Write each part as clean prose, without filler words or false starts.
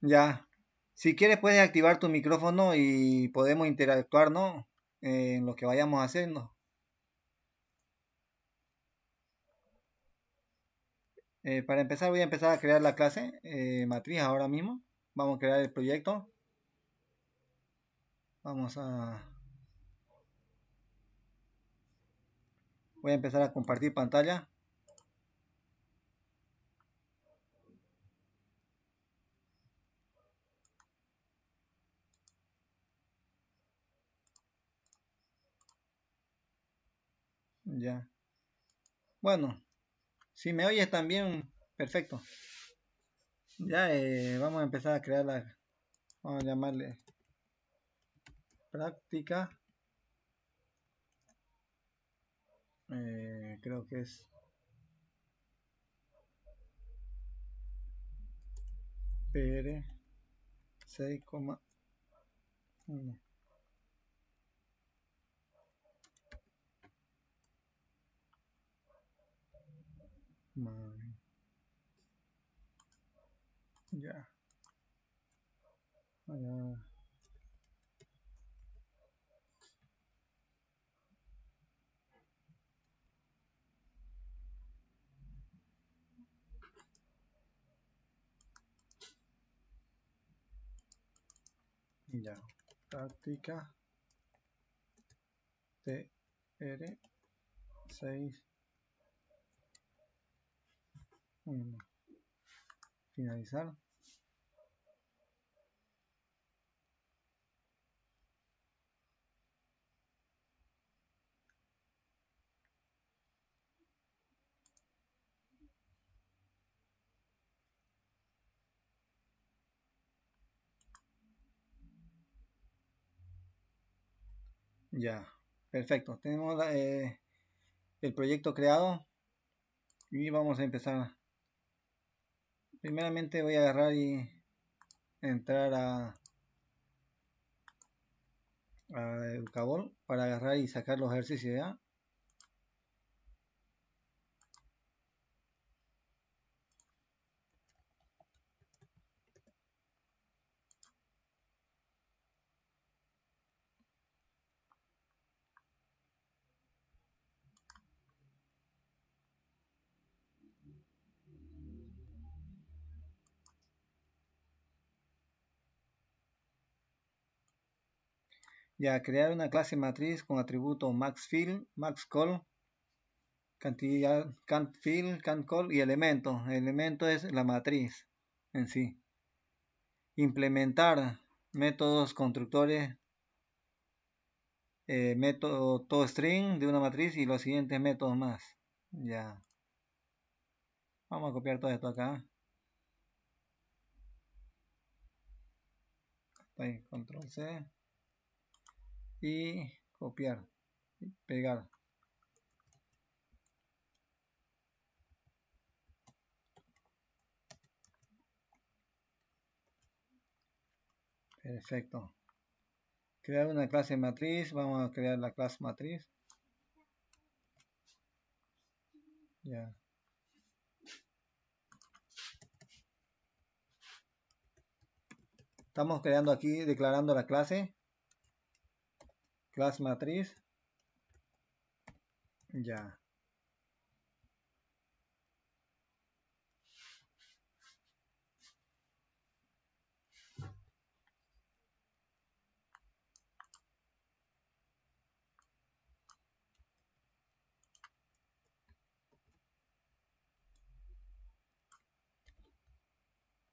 Ya. Si quieres puedes activar tu micrófono y podemos interactuar, ¿no? En lo que vayamos haciendo. Para empezar voy a empezar a crear la clase matriz ahora mismo. Vamos a crear el proyecto. Vamos a... Voy a empezar a compartir pantalla. Ya. Bueno, si me oyes también, perfecto. Ya vamos a empezar a crear la... Vamos a llamarle práctica. Creo que es PR 6,1. Ya. Ya. Ya. Práctica TR 6. Finalizar. Ya. Perfecto. Tenemos el proyecto creado y vamos a empezar. Primeramente voy a agarrar y entrar a Educabol para agarrar y sacar los ejercicios, ¿ya? Ya, crear una clase matriz con atributo maxFill, maxCall, cantidad, canFill, canCall y elemento. El elemento es la matriz en sí. Implementar métodos constructores, método toString de una matriz y los siguientes métodos más. Ya. Vamos a copiar todo esto acá. Ahí, control C. Y copiar. Y pegar. Perfecto. Crear una clase matriz. Vamos a crear la clase matriz. Ya. Estamos creando aquí, declarando la clase. Clase matriz. Ya.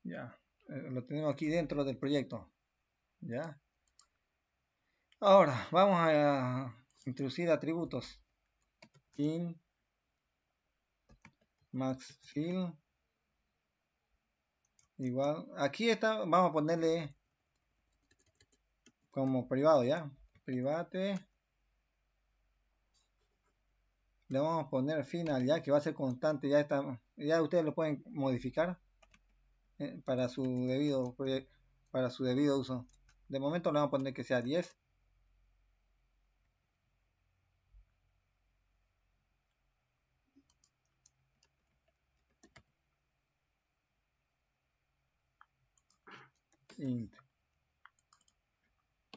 Ya. Lo tenemos aquí dentro del proyecto. Ya. Ahora, vamos a introducir atributos. In maxfill igual. Aquí está, vamos a ponerle como privado, ¿ya? Private. Le vamos a poner final, ya que va a ser constante. Ya está, ya ustedes lo pueden modificar para para su debido uso. De momento le vamos a poner que sea 10. int.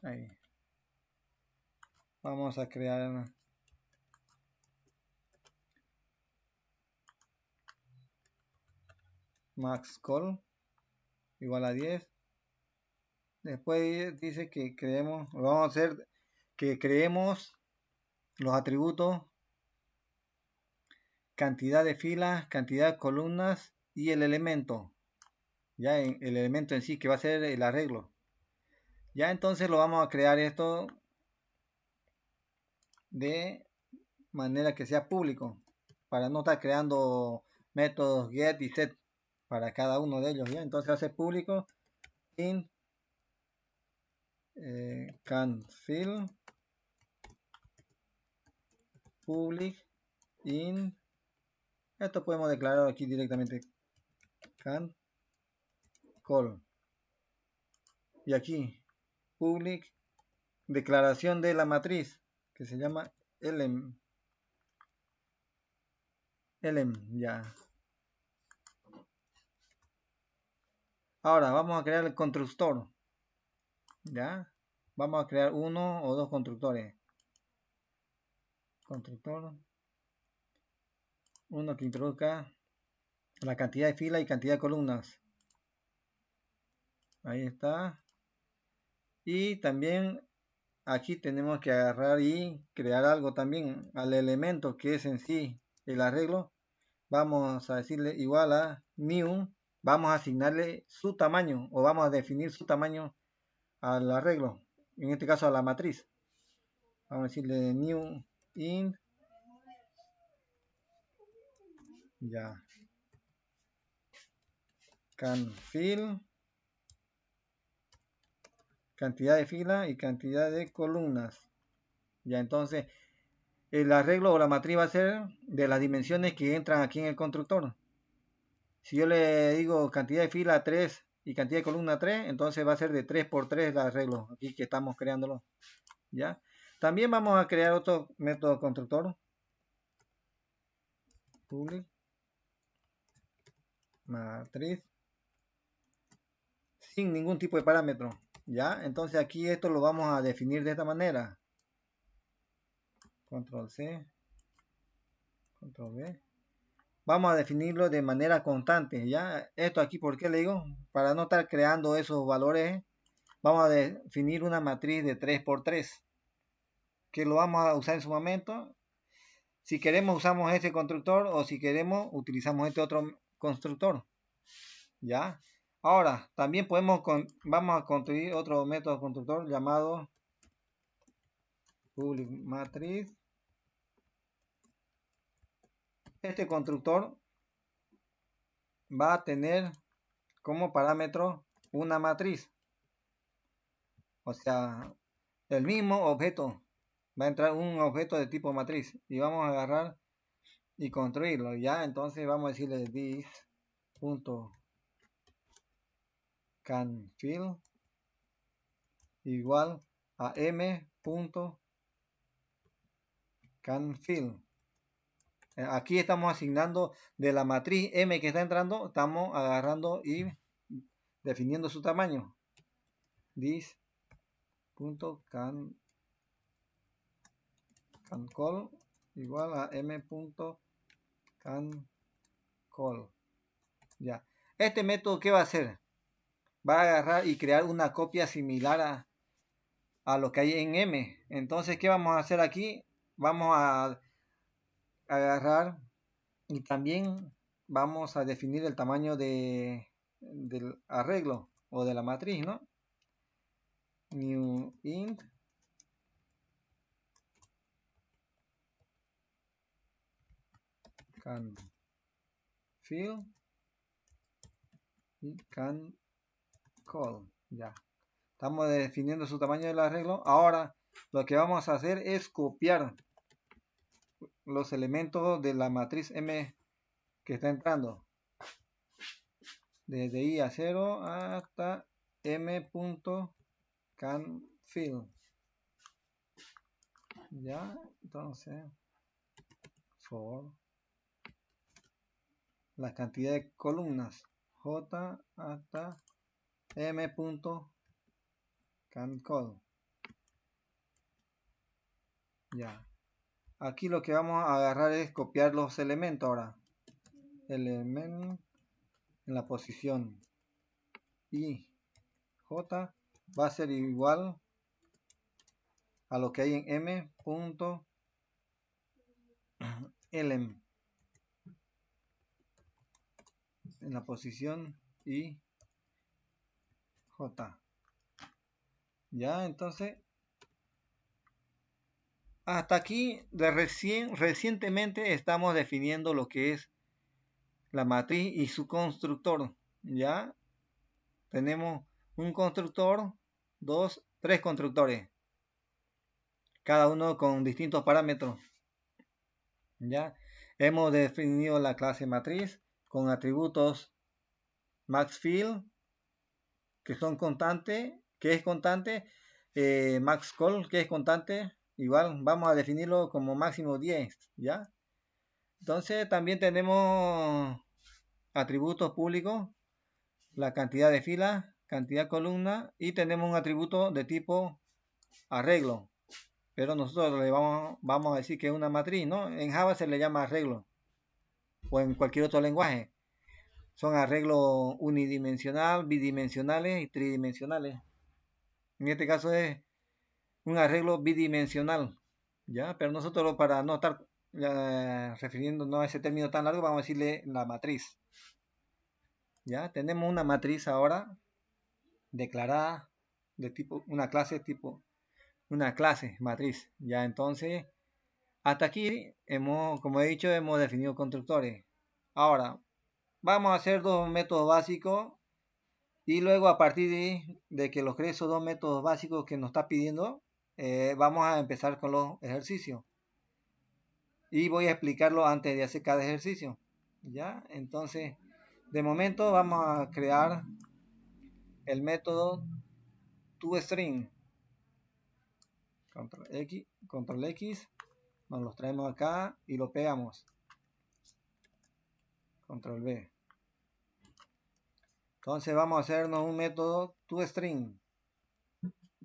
Ahí. Vamos a crear max call igual a 10. Después dice que creemos, vamos a hacer que creemos los atributos cantidad de filas, cantidad de columnas y el elemento. Ya el elemento en sí que va a ser el arreglo. Ya entonces lo vamos a crear esto de manera que sea público para no estar creando métodos get y set para cada uno de ellos. Ya entonces hace público in can fill public in, esto podemos declarar aquí directamente can call, y aquí public declaración de la matriz que se llama elem ya. Ahora vamos a crear el constructor, ya vamos a crear uno o dos constructores. Constructor uno que introduzca la cantidad de filas y cantidad de columnas. Ahí está. Y también aquí tenemos que agarrar y crear algo también al elemento que es en sí el arreglo. Vamos a decirle igual a new. Vamos a asignarle su tamaño o vamos a definir su tamaño al arreglo. En este caso a la matriz. Vamos a decirle new int. Ya. Can fill. Cantidad de filas y cantidad de columnas. Ya entonces el arreglo o la matriz va a ser de las dimensiones que entran aquí en el constructor. Si yo le digo cantidad de fila 3 y cantidad de columna 3, entonces va a ser de 3 por 3 el arreglo aquí que estamos creándolo. ¿Ya? También vamos a crear otro método constructor. Public matriz sin ningún tipo de parámetro. ¿Ya? Entonces aquí esto lo vamos a definir de esta manera. Control C. Control V. Vamos a definirlo de manera constante. ¿Ya? Esto aquí, ¿por qué le digo? Para no estar creando esos valores, vamos a definir una matriz de 3 por 3. Que lo vamos a usar en su momento. Si queremos usamos este constructor o si queremos utilizamos este otro constructor. ¿Ya? Ahora, también vamos a construir otro método constructor llamado public matriz. Este constructor va a tener como parámetro una matriz. O sea, el mismo objeto. Va a entrar un objeto de tipo matriz y vamos a agarrar y construirlo. Ya, entonces vamos a decirle this.canFill igual a m.canFill. Aquí estamos asignando de la matriz m que está entrando, estamos agarrando y definiendo su tamaño. This.canCall igual a m.canCall. Ya. Este método, ¿qué va a hacer? Va a agarrar y crear una copia similar a lo que hay en M. Entonces, ¿qué vamos a hacer aquí? Vamos a agarrar y también vamos a definir el tamaño del arreglo o de la matriz, ¿no? New int can fill y can call. Ya. Estamos definiendo su tamaño del arreglo. Ahora lo que vamos a hacer es copiar los elementos de la matriz M que está entrando. Desde I a 0 hasta m.canFill. Ya, entonces for la cantidad de columnas J hasta m.candcode. Ya. Aquí lo que vamos a agarrar es copiar los elementos ahora. Elemento en la posición y j va a ser igual a lo que hay en m.elem en la posición y j. Ya, entonces hasta aquí recientemente estamos definiendo lo que es la matriz y su constructor. Ya tenemos un constructor, tres constructores, cada uno con distintos parámetros. Ya hemos definido la clase matriz con atributos maxFill, que son constantes, que es constante, maxCall, que es constante. Igual vamos a definirlo como máximo 10, ¿ya? Entonces también tenemos atributos públicos, la cantidad de filas, cantidad de columnas, y tenemos un atributo de tipo arreglo, pero nosotros le vamos a decir que es una matriz, ¿no? En Java se le llama arreglo, o en cualquier otro lenguaje. Son arreglos unidimensional, bidimensionales y tridimensionales. En este caso es un arreglo bidimensional, ¿ya? Pero nosotros, para no estar refiriéndonos a ese término tan largo, vamos a decirle la matriz. Ya tenemos una matriz ahora declarada de tipo, una clase matriz. Ya entonces, hasta aquí hemos, como he dicho, hemos definido constructores. Ahora, vamos a hacer dos métodos básicos y luego a partir de que los cree esos dos métodos básicos que nos está pidiendo, vamos a empezar con los ejercicios. Y voy a explicarlo antes de hacer cada ejercicio. ¿Ya? Entonces, de momento vamos a crear el método toString. Control X, nos los traemos acá y lo pegamos. Control V. Entonces vamos a hacernos un método toString.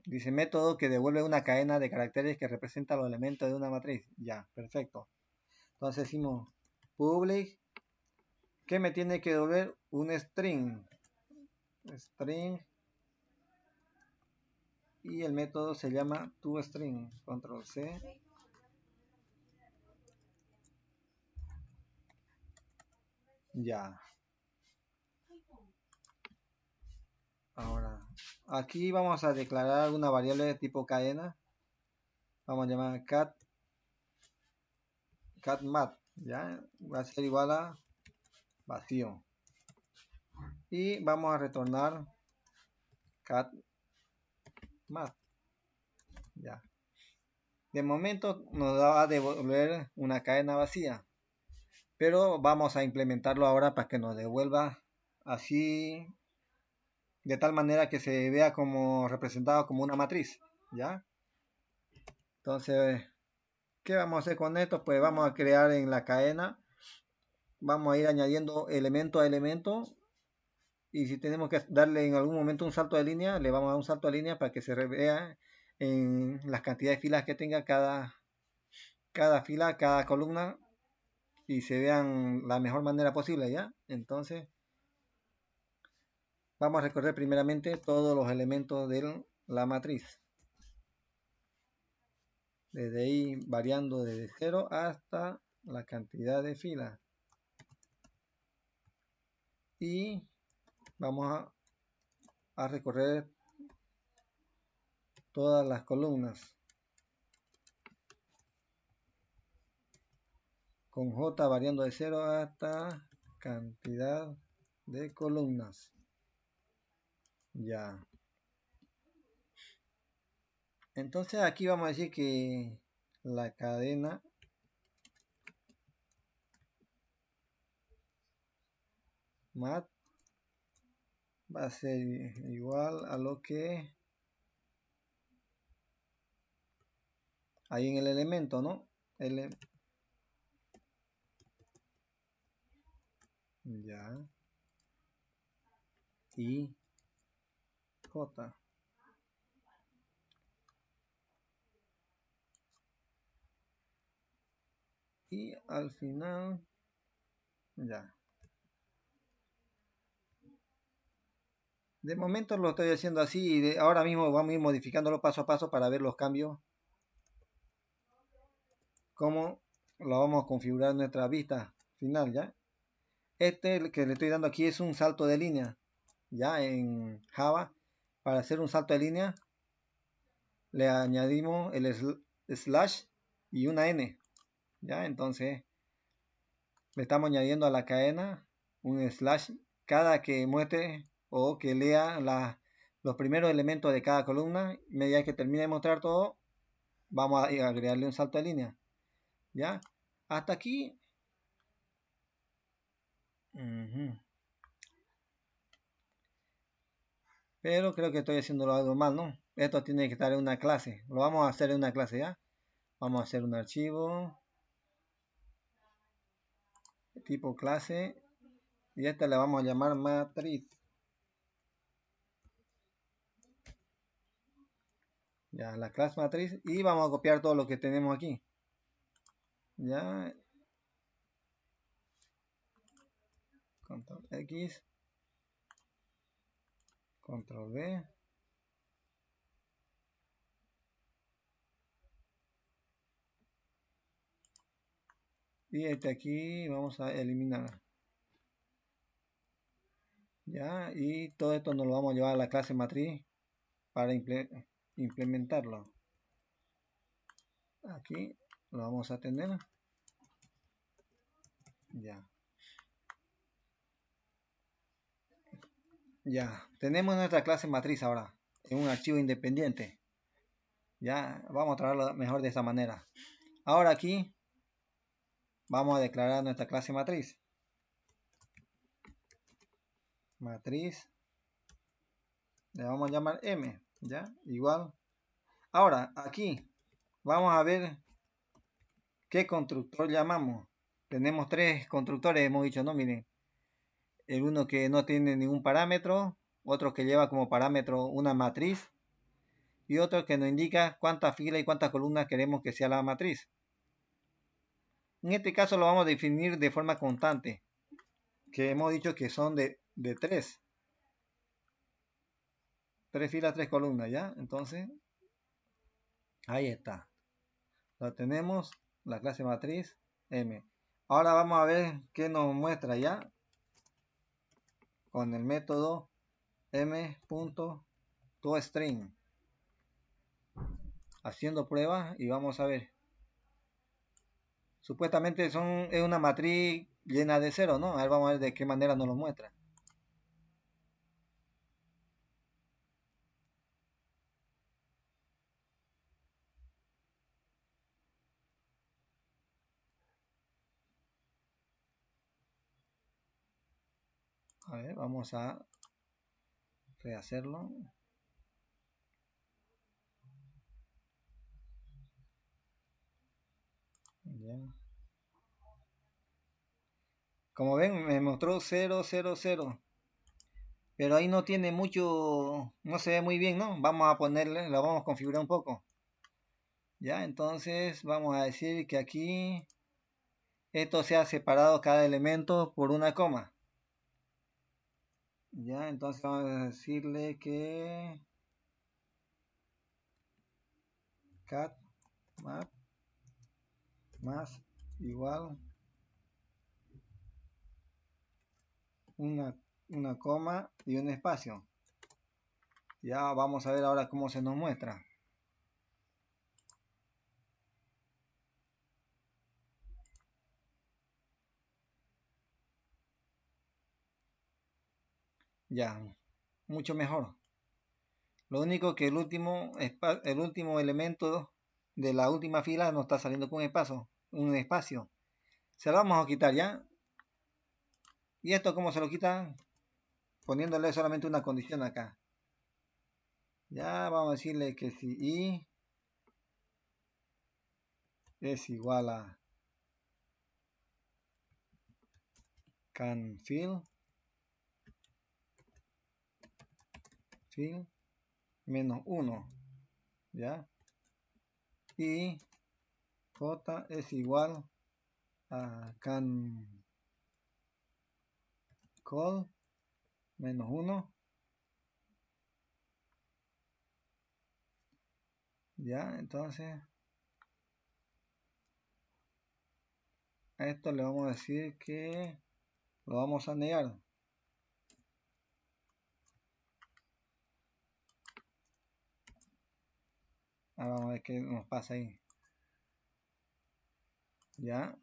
Dice método que devuelve una cadena de caracteres que representa los elementos de una matriz. Ya, perfecto. Entonces decimos public, que me tiene que devolver un string. String. Y el método se llama toString. Control C. Ya. Ahora, aquí vamos a declarar una variable de tipo cadena. Vamos a llamar catmat. Ya, va a ser igual a vacío. Y vamos a retornar catmat. Ya. De momento nos va a devolver una cadena vacía. Pero vamos a implementarlo ahora para que nos devuelva así, de tal manera que se vea como representado como una matriz. ¿Ya? Entonces, ¿qué vamos a hacer con esto? Pues vamos a crear en la cadena, vamos a ir añadiendo elemento a elemento, y si tenemos que darle en algún momento un salto de línea, le vamos a dar un salto de línea para que se vea en las cantidades de filas que tenga cada fila, cada columna, y se vean la mejor manera posible, ¿ya? Entonces, vamos a recorrer primeramente todos los elementos de la matriz. Desde ahí variando desde 0 hasta la cantidad de filas. Y vamos a recorrer todas las columnas. Con J variando de 0 hasta cantidad de columnas. Ya. Entonces aquí vamos a decir que la cadena mat va a ser igual a lo que hay en el elemento, ¿no? Ya. Y J. Y al final, ya. De momento lo estoy haciendo así y ahora mismo vamos a ir modificándolo paso a paso para ver los cambios, cómo lo vamos a configurar en nuestra vista final, ¿ya? Este que le estoy dando aquí es un salto de línea, ¿ya? En Java, para hacer un salto de línea, le añadimos el slash y una N, ¿ya? Entonces, le estamos añadiendo a la cadena un slash cada que muestre o que lea los primeros elementos de cada columna. Medida que termine de mostrar todo, vamos a agregarle un salto de línea, ¿ya? Hasta aquí. Pero creo que estoy haciéndolo algo mal, ¿no? Esto tiene que estar en una clase. Lo vamos a hacer en una clase, ¿ya? Vamos a hacer un archivo tipo clase y esta le vamos a llamar matriz. Ya, la clase matriz, y vamos a copiar todo lo que tenemos aquí. Ya, control X, control V. Y este aquí vamos a eliminar. Ya, y todo esto nos lo vamos a llevar a la clase matriz para implementarlo. Aquí lo vamos a tener. Ya. Ya, tenemos nuestra clase matriz ahora en un archivo independiente. Ya, vamos a trabajarlo mejor de esta manera. Ahora aquí vamos a declarar nuestra clase matriz. Matriz, le vamos a llamar M, ya, igual. Ahora, aquí vamos a ver qué constructor llamamos. Tenemos tres constructores, hemos dicho, ¿no? Miren, el uno que no tiene ningún parámetro, otro que lleva como parámetro una matriz y otro que nos indica cuántas filas y cuántas columnas queremos que sea la matriz. En este caso lo vamos a definir de forma constante, que hemos dicho que son de 3. 3 filas, 3 columnas, ¿ya? Entonces, ahí está. Lo tenemos, la clase matriz M. Ahora vamos a ver qué nos muestra ya con el método m.toString. Haciendo pruebas y vamos a ver. Supuestamente es una matriz llena de cero, ¿no? A ver, vamos a ver de qué manera nos lo muestra. A ver, vamos a rehacerlo. Ya. Como ven, me mostró 0, 0, 0. Pero ahí no tiene mucho, no se ve muy bien, ¿no? Vamos a ponerle, lo vamos a configurar un poco. Ya, entonces vamos a decir que aquí esto se ha separado cada elemento por una coma. Ya, entonces vamos a decirle que cat map más igual una coma y un espacio. Ya vamos a ver ahora cómo se nos muestra. Ya, mucho mejor. Lo único que el último elemento de la última fila nos está saliendo con un espacio. Se lo vamos a quitar ya. ¿Y esto cómo se lo quita? Poniéndole solamente una condición acá. Ya vamos a decirle que si i es igual a can fill menos 1, ¿ya? Y J es igual a can call menos 1, ¿ya? Entonces a esto le vamos a decir que lo vamos a negar. Ahora vamos a ver qué nos pasa ahí. ¿Ya?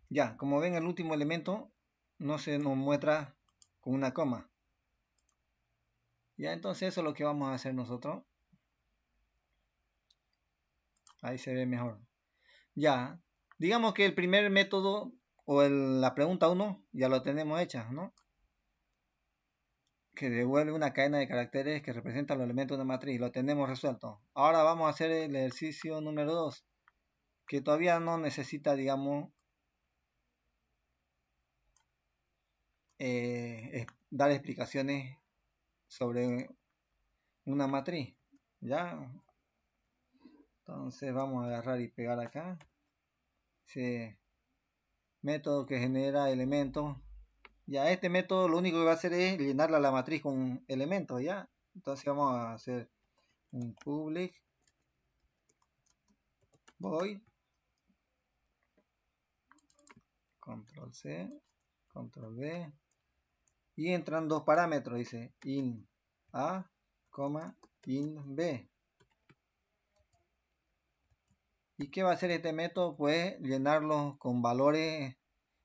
Ya, como ven, el último elemento no se nos muestra con una coma. Ya, entonces eso es lo que vamos a hacer nosotros. Ahí se ve mejor. Ya, digamos que el primer método o la pregunta 1 ya lo tenemos hecha, ¿no? Que devuelve una cadena de caracteres que representa los elementos de una matriz. Lo tenemos resuelto. Ahora vamos a hacer el ejercicio número 2, que todavía no necesita, digamos, dar explicaciones sobre una matriz. ¿Ya? Entonces vamos a agarrar y pegar acá. Ese método que genera elementos. Ya, este método lo único que va a hacer es llenarla la matriz con elementos, ¿ya? Entonces vamos a hacer un public void control C, control V, y entran dos parámetros, dice in A, in B. ¿Y qué va a hacer este método? Pues llenarlo con valores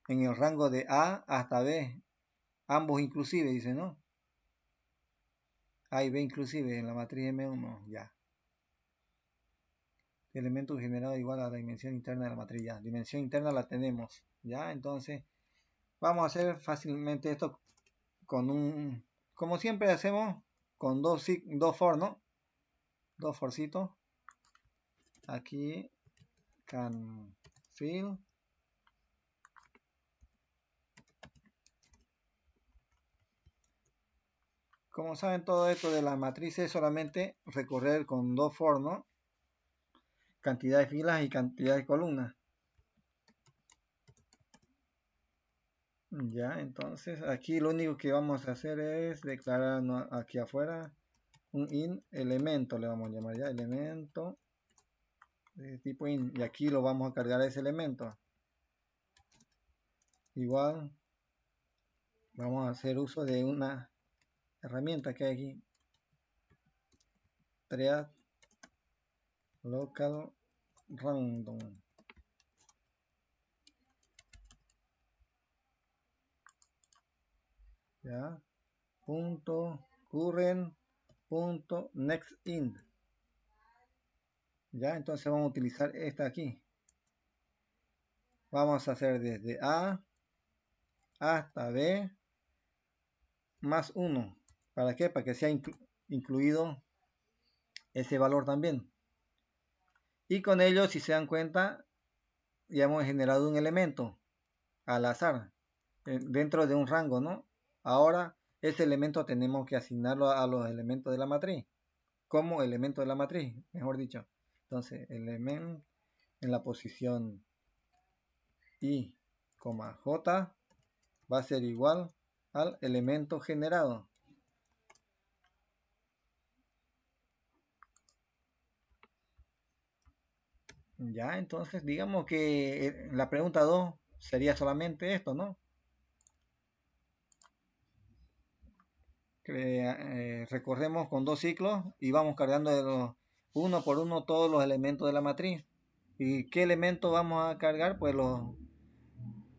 en el rango de A hasta B, ambos inclusive, dice, ¿no? A y B inclusive en la matriz M1, ya. Elemento generado igual a la dimensión interna de la matriz, ya. Dimensión interna la tenemos, ya. Entonces vamos a hacer fácilmente esto con un, como siempre hacemos, con dos for, ¿no? Dos forcitos. Aquí can fill. Como saben, todo esto de las matrices es solamente recorrer con dos for, ¿no? Cantidad de filas y cantidad de columnas. Ya, entonces aquí lo único que vamos a hacer es declarar aquí afuera un in elemento, le vamos a llamar ya elemento de tipo in, y aquí lo vamos a cargar a ese elemento. Igual vamos a hacer uso de una herramienta que hay aquí, create local random. Ya, punto current punto next int. Ya, entonces vamos a utilizar esta aquí. Vamos a hacer desde A hasta B más 1. ¿Para qué? Para que sea incluido ese valor también. Y con ello, si se dan cuenta, ya hemos generado un elemento al azar dentro de un rango, ¿no? Ahora ese elemento tenemos que asignarlo a los elementos de la matriz, como elemento de la matriz, mejor dicho. Entonces, elemento en la posición I, J va a ser igual al elemento generado. Ya, entonces digamos que la pregunta 2 sería solamente esto, ¿no? Recorremos con dos ciclos y vamos cargando uno por uno todos los elementos de la matriz. ¿Y qué elemento vamos a cargar? Pues los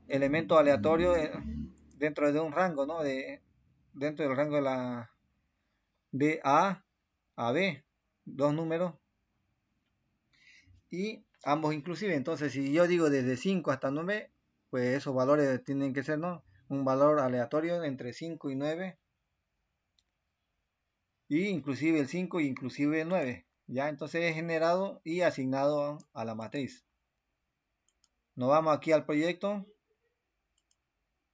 elementos aleatorios dentro de un rango, ¿no? Dentro del rango de A a B, dos números y ambos inclusive. Entonces, si yo digo desde 5 hasta 9, pues esos valores tienen que ser, ¿no? Un valor aleatorio entre 5 y 9, y inclusive el 5 y inclusive el 9. Ya, entonces es generado y asignado a la matriz. Nos vamos aquí al proyecto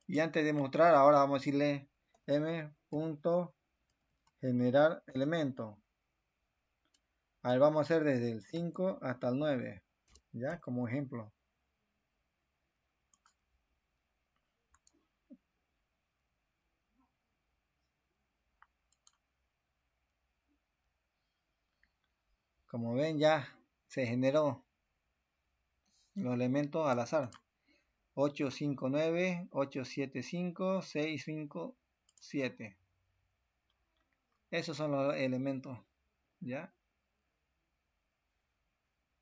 Y antes de mostrar, ahora vamos a decirle m.generar elemento. A ver, vamos a hacer desde el 5 hasta el 9, ya como ejemplo. Como ven, ya se generó los elementos al azar. 8, 5, 9, 8, 7, 5, 6, 5, 7. Esos son los elementos, ¿ya?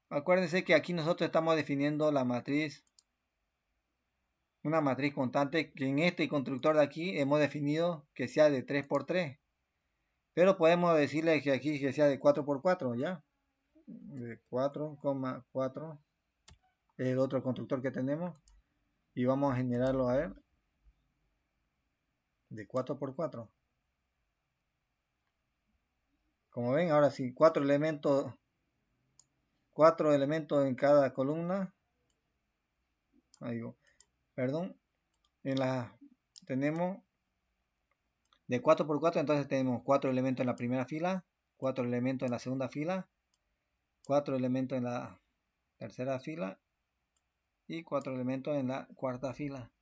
Acuérdense que aquí nosotros estamos definiendo la matriz, una matriz constante, que en este constructor de aquí hemos definido que sea de 3 por 3. Pero podemos decirle que aquí que sea de 4 por 4, ¿ya? De 4,4 es el otro constructor que tenemos. Y vamos a generarlo, a ver, de 4 por 4. Como ven, ahora sí, 4 elementos en cada columna. Ahí, perdón, tenemos de 4 por 4, entonces tenemos 4 elementos en la primera fila, 4 elementos en la segunda fila, 4 elementos en la tercera fila y 4 elementos en la cuarta fila.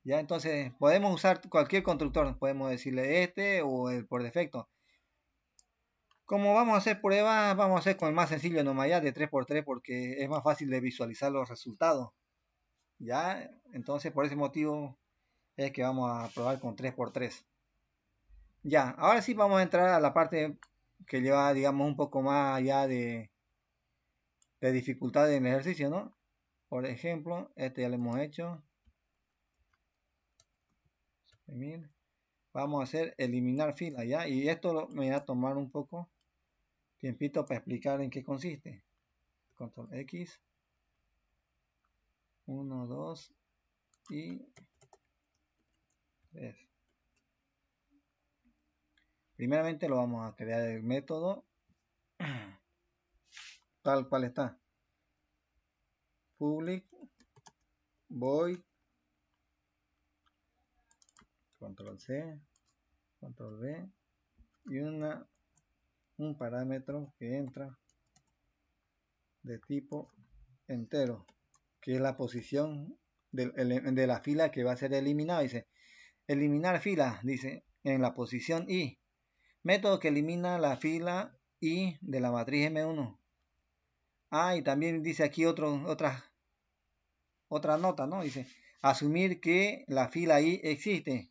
Ya, entonces podemos usar cualquier constructor, podemos decirle este o el por defecto. Como vamos a hacer pruebas, vamos a hacer con el más sencillo nomás, ya de 3 por 3, porque es más fácil de visualizar los resultados. Ya, entonces por ese motivo es que vamos a probar con 3 por 3. Ya, ahora sí vamos a entrar a la parte que lleva, digamos, un poco más allá de dificultad en el ejercicio, ¿no? Por ejemplo, este ya lo hemos hecho. Vamos a hacer eliminar fila, ¿ya? Y esto me va a tomar un poco tiempito para explicar en qué consiste. Control X. 1, 2 y 3. Primeramente lo vamos a crear el método tal cual está. Public void control C, control V y un parámetro que entra de tipo entero, que es la posición de la fila que va a ser eliminada. Dice eliminar fila, dice en la posición I. Método que elimina la fila I de la matriz M1. Ah, y también dice aquí otra nota, ¿no? Dice asumir que la fila I existe.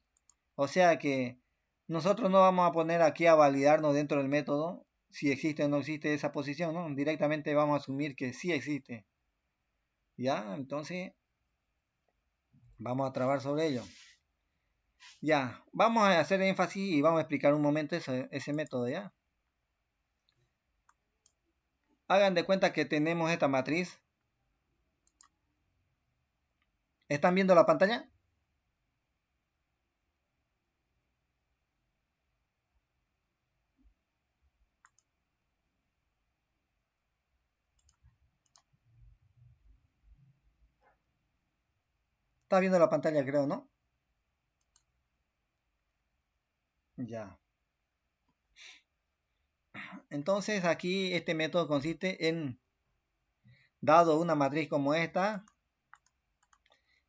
O sea que nosotros no vamos a poner aquí a validarnos dentro del método si existe o no existe esa posición, ¿no? Directamente vamos a asumir que sí existe. ¿Ya? Entonces, vamos a trabajar sobre ello. Ya, vamos a hacer énfasis y vamos a explicar un momento ese método, ¿ya? Hagan de cuenta que tenemos esta matriz. ¿Están viendo la pantalla? ¿Está viendo la pantalla, creo, no? Ya. Entonces aquí este método consiste en, dado una matriz como esta,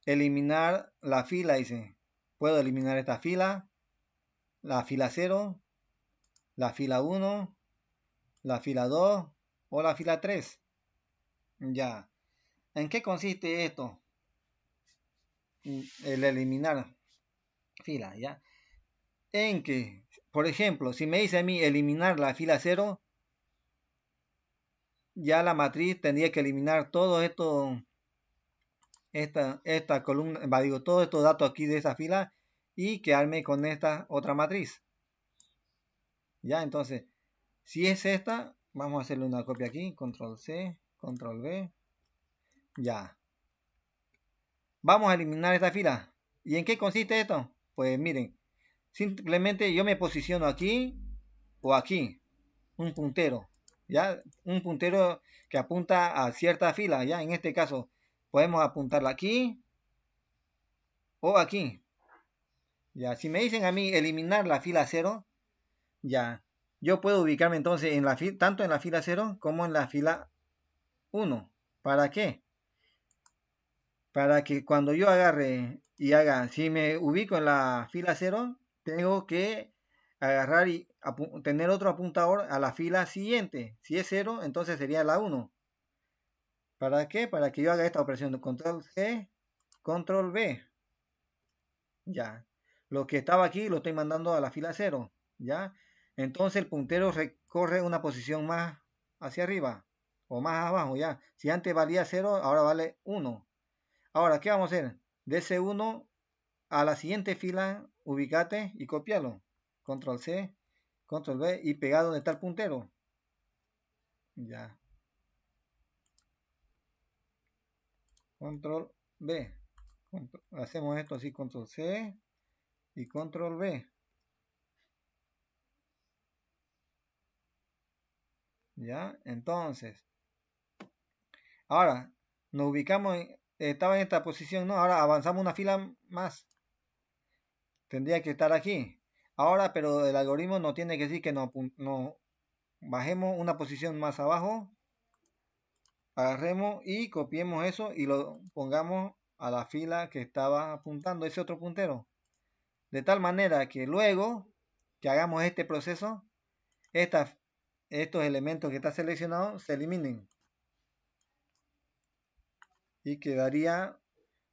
eliminar la fila, dice. Puedo eliminar esta fila, la fila 0, la fila 1, la fila 2 o la fila 3. Ya. ¿En qué consiste esto? El eliminar fila, ¿ya? En que, por ejemplo, si me dice a mí eliminar la fila 0, ya la matriz tendría que eliminar todo esto, esta columna, digo, todos estos datos aquí de esa fila y quedarme con esta otra matriz. Ya, entonces, si es esta, vamos a hacerle una copia aquí, control C, control V. Ya. Vamos a eliminar esta fila. ¿Y en qué consiste esto? Pues miren, simplemente yo me posiciono aquí o aquí, un puntero, ¿ya? Un puntero que apunta a cierta fila, ¿ya? En este caso, podemos apuntarla aquí o aquí. Ya, si me dicen a mí eliminar la fila 0, ya, yo puedo ubicarme entonces en la fila, tanto en la fila 0 como en la fila 1. ¿Para qué? Para que cuando yo agarre y haga, si me ubico en la fila 0, tengo que agarrar y tener otro apuntador a la fila siguiente. Si es 0, entonces sería la 1. ¿Para qué? Para que yo haga esta operación de control C, control V. Ya. Lo que estaba aquí lo estoy mandando a la fila 0. ¿Ya? Entonces el puntero recorre una posición más hacia arriba o más abajo. ¿Ya? Si antes valía 0, ahora vale 1. Ahora, ¿qué vamos a hacer? De ese 1 a la siguiente fila, ubicate y copialo. Control C, control V y pegado donde está el puntero. Ya. Control V. Hacemos esto así, control C y control V. Ya, entonces. Ahora, nos ubicamos, estaba en esta posición, ¿no? Ahora avanzamos una fila más. Tendría que estar aquí. Ahora, pero el algoritmo nos tiene que decir que no bajemos una posición más abajo, agarremos y copiemos eso y lo pongamos a la fila que estaba apuntando ese otro puntero. De tal manera que luego que hagamos este proceso, estos elementos que están seleccionados se eliminen. Y quedaría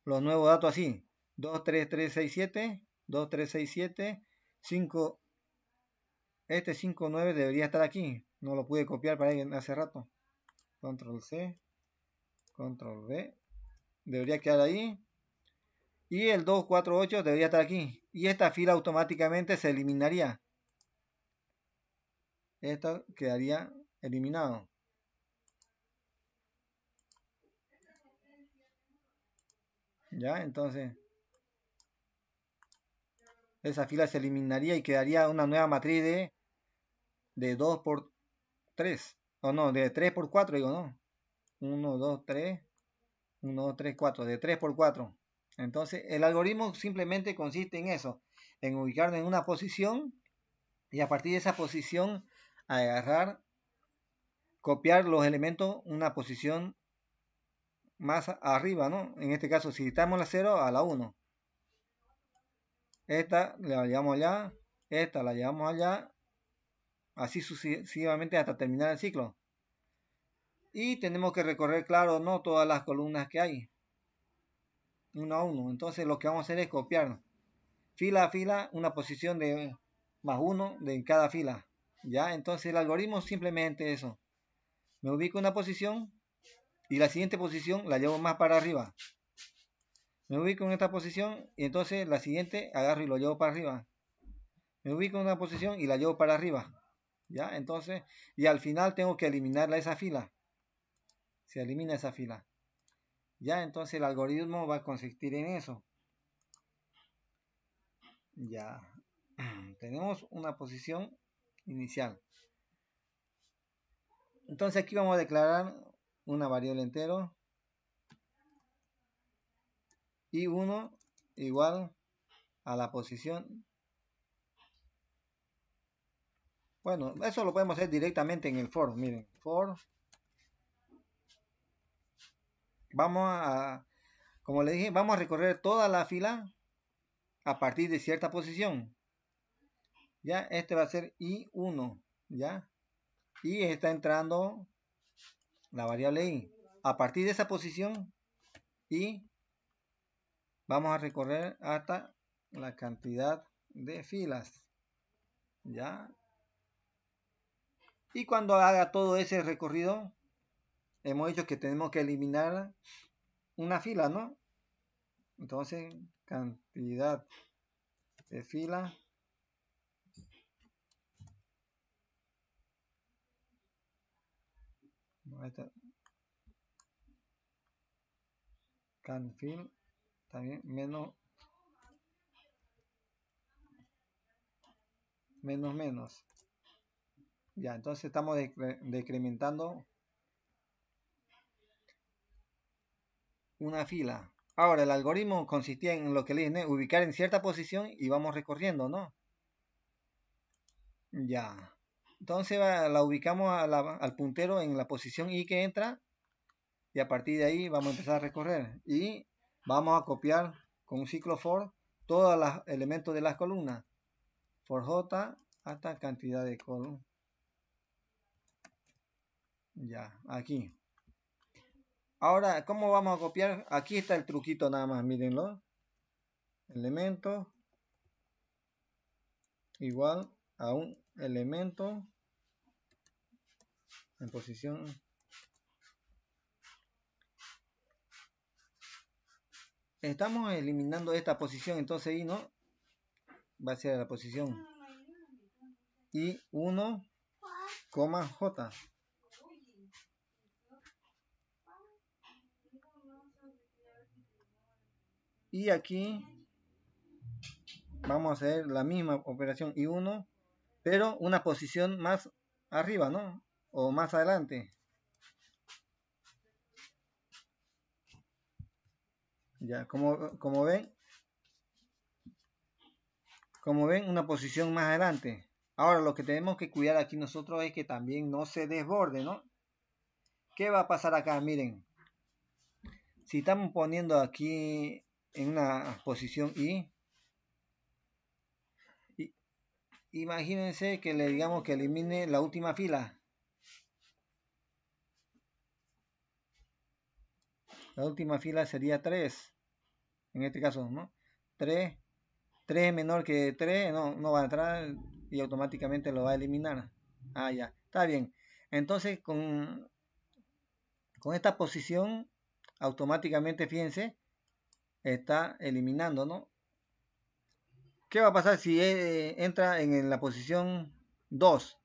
los nuevos datos así. 23367, 2367, 5. Este 59 debería estar aquí. No lo pude copiar para alguien hace rato. Control C, Control V. Debería quedar ahí. Y el 248 debería estar aquí. Y esta fila automáticamente se eliminaría. Esto quedaría eliminado. ¿Ya? Entonces, esa fila se eliminaría y quedaría una nueva matriz de 2 por 3. O no, de 3 por 4, digo, no. 1, 2, 3. 1, 2, 3, 4. De 3 por 4. Entonces, el algoritmo simplemente consiste en eso. En ubicarnos en una posición y a partir de esa posición agarrar, copiar los elementos una posición más arriba, ¿no? En este caso, si estamos en la 0, a la 1. Esta la llevamos allá, esta la llevamos allá, así sucesivamente hasta terminar el ciclo. Y tenemos que recorrer, claro, no todas las columnas que hay, uno a uno. Entonces lo que vamos a hacer es copiar fila a fila una posición de más 1 de cada fila. ¿Ya? Entonces el algoritmo simplemente eso. Me ubico en una posición y la siguiente posición la llevo más para arriba. Me ubico en esta posición y entonces la siguiente agarro y lo llevo para arriba. Me ubico en una posición y la llevo para arriba. ¿Ya? Entonces, y al final tengo que eliminarla esa fila. Se elimina esa fila. ¿Ya? Entonces el algoritmo va a consistir en eso. Ya. Tenemos una posición inicial. Entonces aquí vamos a declarar una variable entero. Y 1 igual a la posición. Bueno, eso lo podemos hacer directamente en el for. Miren, for. Vamos a, como le dije, vamos a recorrer toda la fila a partir de cierta posición. Ya, este va a ser I1. Ya, y está entrando la variable I. A partir de esa posición, I, vamos a recorrer hasta la cantidad de filas. Ya, y cuando haga todo ese recorrido, hemos dicho que tenemos que eliminar una fila, ¿no? Entonces, cantidad de fila canfil también menos. Ya, entonces estamos decrementando una fila. Ahora, el algoritmo consistía en lo que le dije, ubicar en cierta posición y vamos recorriendo, ¿no? Ya. Entonces la ubicamos al puntero en la posición I que entra y a partir de ahí vamos a empezar a recorrer y vamos a copiar con un ciclo for todos los elementos de las columnas. For J hasta cantidad de columnas. Ya, aquí. Ahora, ¿cómo vamos a copiar? Aquí está el truquito nada más, mírenlo. Elemento igual a un elemento en posición. Estamos eliminando esta posición, entonces I no va a ser la posición I1, J. Y aquí vamos a hacer la misma operación I1, pero una posición más arriba, ¿no? O más adelante. Ya, como ven, una posición más adelante. Ahora lo que tenemos que cuidar aquí nosotros es que también no se desborde, ¿no? ¿Qué va a pasar acá? Miren, si estamos poniendo aquí en una posición I, imagínense que le digamos que elimine la última fila. La última fila sería 3, en este caso, ¿no? 3 es menor que 3, no va a entrar y automáticamente lo va a eliminar. Ah, ya, está bien. Entonces, con esta posición, automáticamente, fíjense, está eliminando, ¿no? ¿Qué va a pasar si entra en la posición 2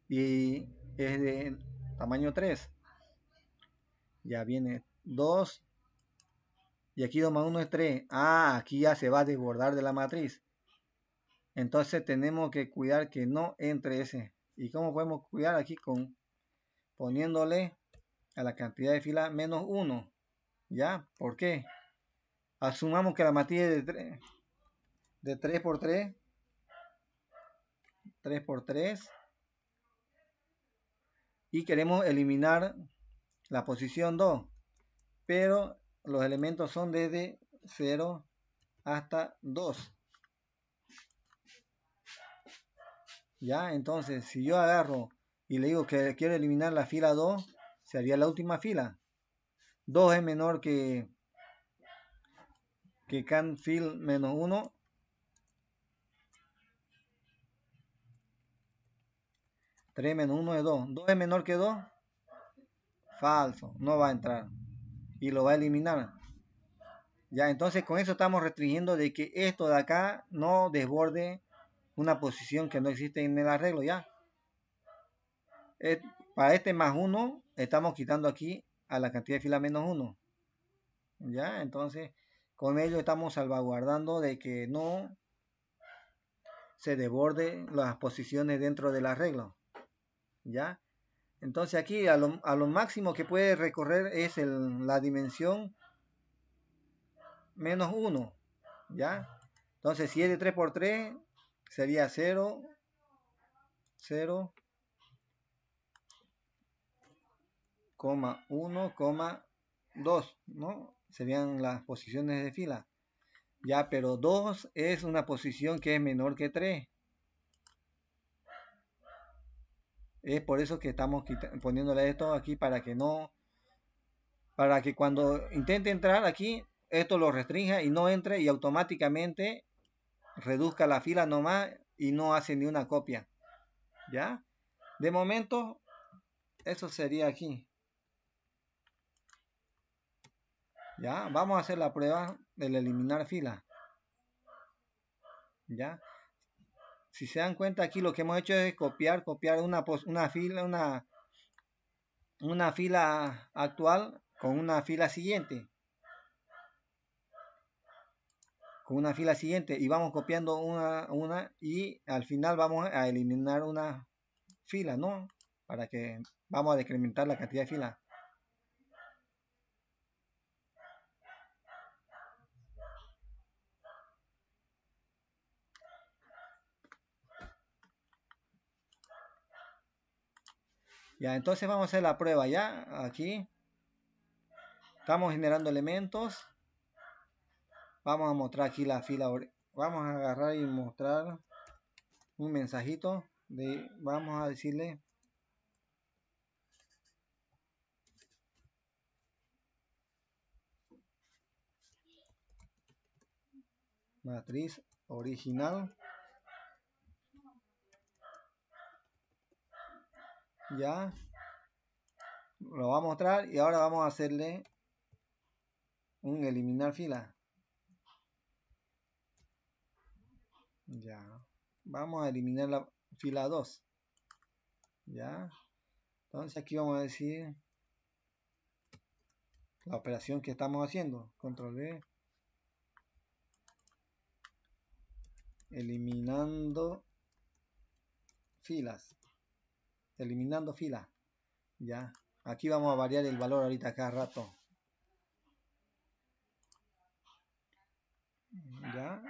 y es de tamaño 3? Ya viene 2 y aquí 2 más 1 es 3. Ah, aquí ya se va a desbordar de la matriz. Entonces tenemos que cuidar que no entre ese. ¿Y cómo podemos cuidar? Aquí poniéndole a la cantidad de fila menos 1. ¿Ya? ¿Por qué? Asumamos que la matriz es de 3 por 3. 3 por 3. Y queremos eliminar la posición 2. Pero los elementos son desde 0 hasta 2. ¿Ya? Entonces, si yo agarro y le digo que quiero eliminar la fila 2, sería la última fila. 2 es menor que can fill menos 1. 3 menos 1 es 2. 2 es menor que 2. Falso, no va a entrar. Y lo va a eliminar. Ya, entonces con eso estamos restringiendo de que esto de acá no desborde una posición que no existe en el arreglo, ya. Para este más 1, estamos quitando aquí a la cantidad de fila menos 1. Ya, entonces con ello estamos salvaguardando de que no se desborde las posiciones dentro del arreglo. Ya. Entonces aquí a lo máximo que puede recorrer es la dimensión menos 1. ¿Ya? Entonces si es de 3 por 3 sería 0, 0, 1, 2, ¿no? Serían las posiciones de fila. Ya, pero 2 es una posición que es menor que 3. Es por eso que estamos poniéndole esto aquí para que cuando intente entrar aquí, esto lo restrinja y no entre y automáticamente reduzca la fila nomás y no hace ni una copia. ¿Ya? De momento, eso sería aquí. ¿Ya? Vamos a hacer la prueba del eliminar fila. ¿Ya? Si se dan cuenta aquí lo que hemos hecho es copiar una fila actual con una fila siguiente. Y vamos copiando una y al final vamos a eliminar una fila, ¿no? Para que vamos a decrementar la cantidad de filas. Ya, entonces vamos a hacer la prueba ya. Aquí estamos generando elementos. Vamos a mostrar aquí la fila. Vamos a agarrar y mostrar un mensajito. Vamos a decirle matriz original. Ya. Lo va a mostrar y ahora vamos a hacerle un eliminar fila. Ya. Vamos a eliminar la fila 2. Ya. Entonces aquí vamos a decir la operación que estamos haciendo. Control V. Eliminando filas. Eliminando filas. Ya. Aquí vamos a variar el valor ahorita cada rato. Ya.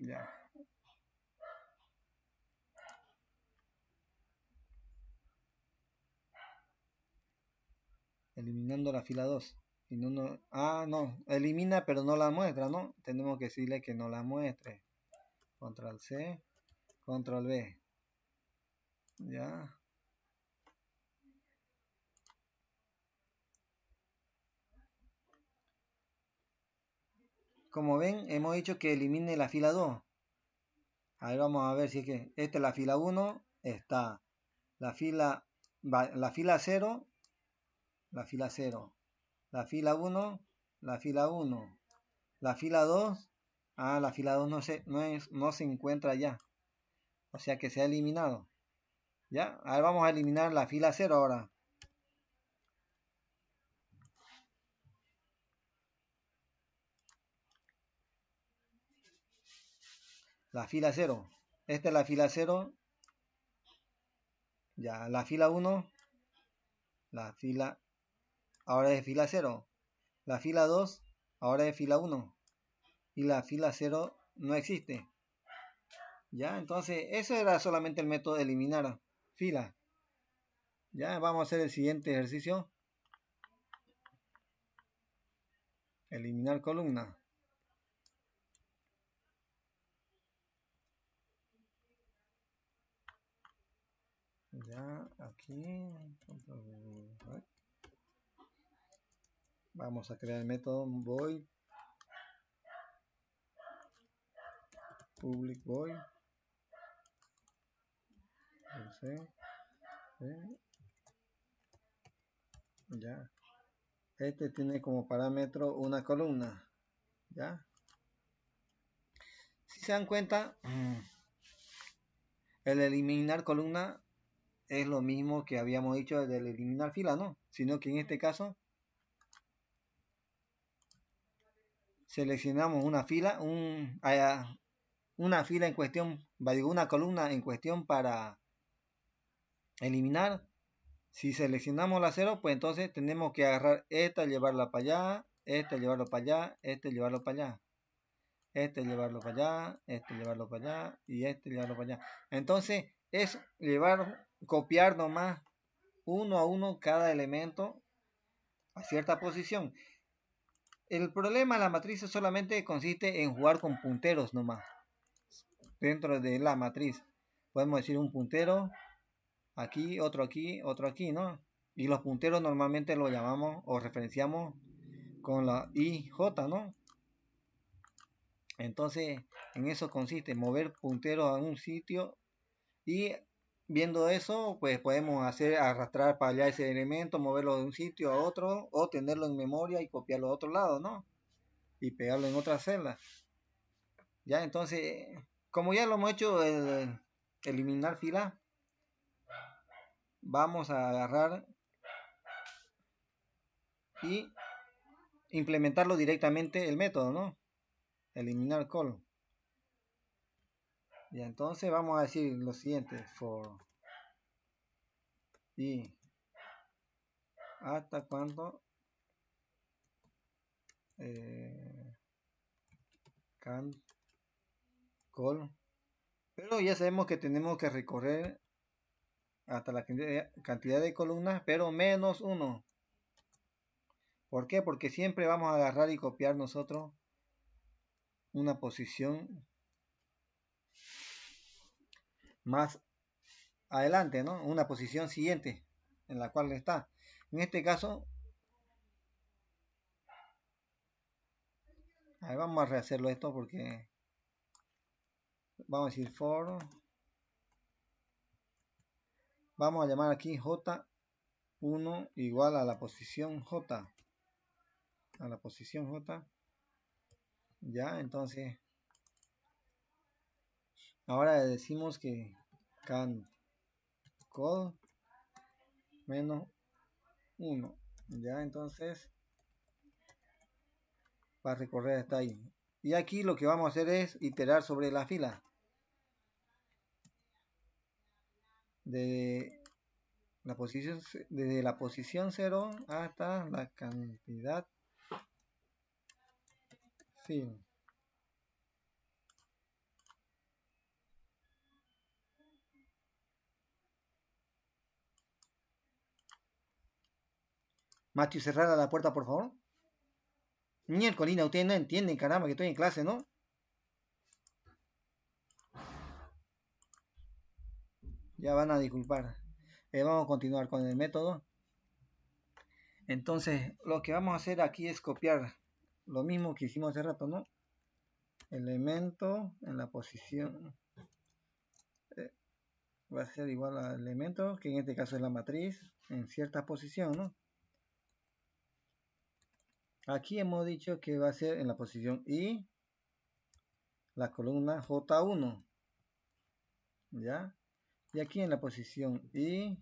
Ya. Eliminando la fila 2. Y no, no. Elimina pero no la muestra, ¿no? Tenemos que decirle que no la muestre. Control C. Control V. Ya. Como ven, hemos dicho que elimine la fila 2. Ahí vamos a ver si es que esta es la fila 1. Está la fila 0. La fila 0. La fila 1. La fila 1. La fila 2. La fila 2 no se encuentra ya. O sea que se ha eliminado. ¿Ya? Ahora vamos a eliminar la fila 0 ahora. La fila 0. Esta es la fila 0. Ya, la fila 1. La fila... Ahora es fila 0. La fila 2. Ahora es fila 1. Y la fila 0 no existe. Ya, entonces eso era solamente el método de eliminar fila. Ya, vamos a hacer el siguiente ejercicio. Eliminar columna. Ya, aquí. Vamos a crear el método void. Public void. Ya. Este tiene como parámetro una columna. Ya. Si se dan cuenta, el eliminar columna es lo mismo que habíamos dicho del eliminar fila, ¿no? Sino que en este caso seleccionamos una fila, una fila en cuestión, una columna en cuestión para eliminar. Si seleccionamos la 0, pues entonces tenemos que agarrar esta, llevarla para allá, esta, llevarlo para allá, este, llevarlo para allá, este, llevarlo para allá, este, llevarlo para allá y este, llevarlo para allá. Entonces es copiar nomás uno a uno cada elemento a cierta posición. El problema de la matriz solamente consiste en jugar con punteros nomás. Dentro de la matriz podemos decir un puntero aquí, otro aquí, ¿no? Y los punteros normalmente lo llamamos o referenciamos con la IJ, ¿no? Entonces, en eso consiste, mover punteros a un sitio y viendo eso, pues podemos hacer arrastrar para allá ese elemento, moverlo de un sitio a otro o tenerlo en memoria y copiarlo a otro lado, ¿no? Y pegarlo en otra celda. Ya, entonces, como ya lo hemos hecho, eliminar fila, vamos a agarrar y implementarlo directamente el método, ¿no? Eliminar call. Y entonces vamos a decir lo siguiente, for y hasta cuando can call, pero ya sabemos que tenemos que recorrer hasta la cantidad de columnas, pero menos 1. ¿Por qué? Porque siempre vamos a agarrar y copiar nosotros una posición más adelante, ¿no? Una posición siguiente en la cual está. En este caso, vamos a rehacerlo esto porque vamos a decir for, vamos a llamar aquí J1 igual a la posición J, ya. Entonces ahora decimos que can call menos 1, ya. Entonces va a recorrer hasta ahí, y aquí lo que vamos a hacer es iterar sobre la fila de la posición, desde la posición 0 hasta la cantidad fin. Matthew, cerrar la puerta, por favor. Miércolina, ustedes no entienden, caramba, que estoy en clase, ¿no? Ya van a disculpar. Vamos a continuar con el método. Entonces, lo que vamos a hacer aquí es copiar lo mismo que hicimos hace rato, ¿no? Elemento en la posición va a ser igual a elemento, que en este caso es la matriz, en cierta posición, ¿no? Aquí hemos dicho que va a ser en la posición I, la columna J1, ¿ya? Y aquí en la posición I,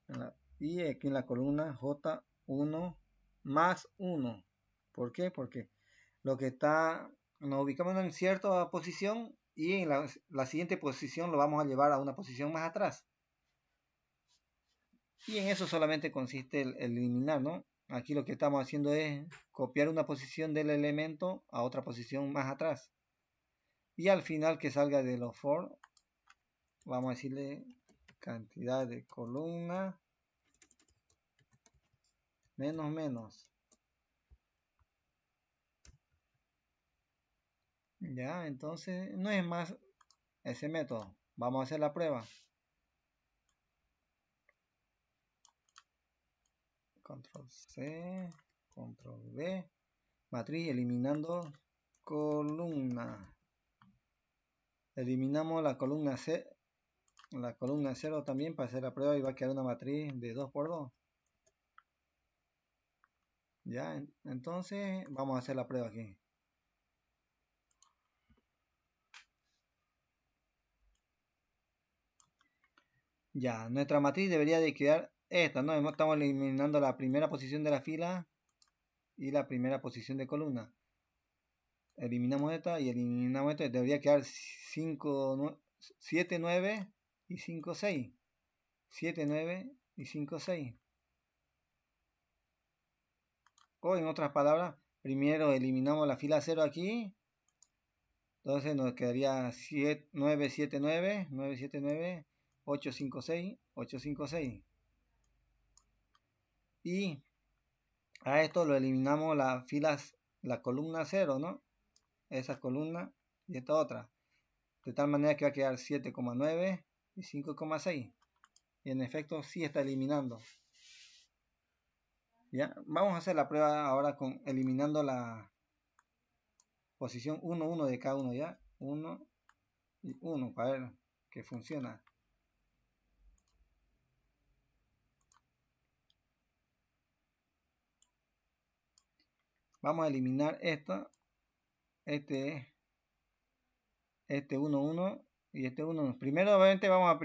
aquí en la columna J1 más 1. ¿Por qué? Porque lo que está, nos ubicamos en cierta posición y en la siguiente posición lo vamos a llevar a una posición más atrás. Y en eso solamente consiste el eliminar, ¿no? Aquí lo que estamos haciendo es copiar una posición del elemento a otra posición más atrás. Y al final que salga de los for, vamos a decirle cantidad de columna menos. Ya, entonces no es más ese método. Vamos a hacer la prueba. Control C, Control V, matriz eliminando columna. Eliminamos la columna C, la columna 0 también para hacer la prueba, y va a quedar una matriz de 2 por 2. Ya, entonces vamos a hacer la prueba aquí. Ya, nuestra matriz debería de quedar esta, ¿no? Estamos eliminando la primera posición de la fila y la primera posición de columna. Eliminamos esta y eliminamos esta. Debería quedar 5, 7, 9 y 5, 6. 7, 9 y 5, 6. O en otras palabras, primero eliminamos la fila 0 aquí. Entonces nos quedaría 7, 9, 7, 9, 9, 7, 9, 8, 5, 6, 8, 5, 6. Y a esto lo eliminamos las filas, la columna 0, ¿no? Esa columna y esta otra. De tal manera que va a quedar 7,9 y 5,6. Y en efecto sí está eliminando. ¿Ya? Vamos a hacer la prueba ahora con eliminando la posición 1, 1 de cada uno, ¿ya? 1 y 1 para ver que funciona. Vamos a eliminar esto, este 1, 1 y este 1. Primero obviamente vamos a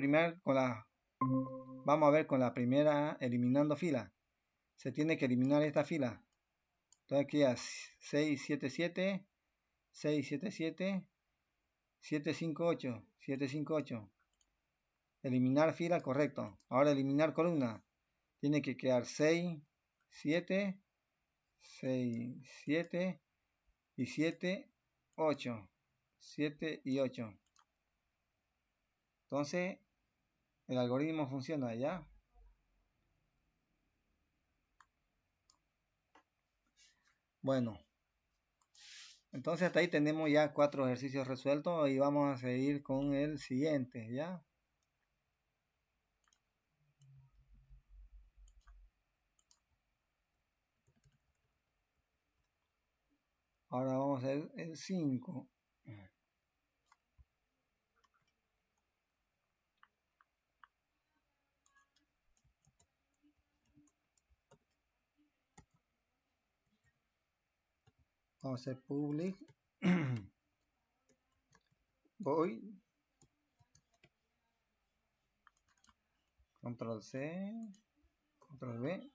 ver con la primera eliminando fila. Se tiene que eliminar esta fila. Entonces queda 6, 7, 7, 6, 7, 7, 7, 5, 8, 7, 5, 8. Eliminar fila, correcto. Ahora eliminar columna. Tiene que quedar 6, 7, 6, 7 y 7, 8. 7 y 8. Entonces, El algoritmo funciona, ¿ya? Bueno, entonces hasta ahí tenemos ya 4 ejercicios resueltos y vamos a seguir con el siguiente, ¿ya? Ahora vamos a ver el 5. Vamos a hacer public void control C, control V.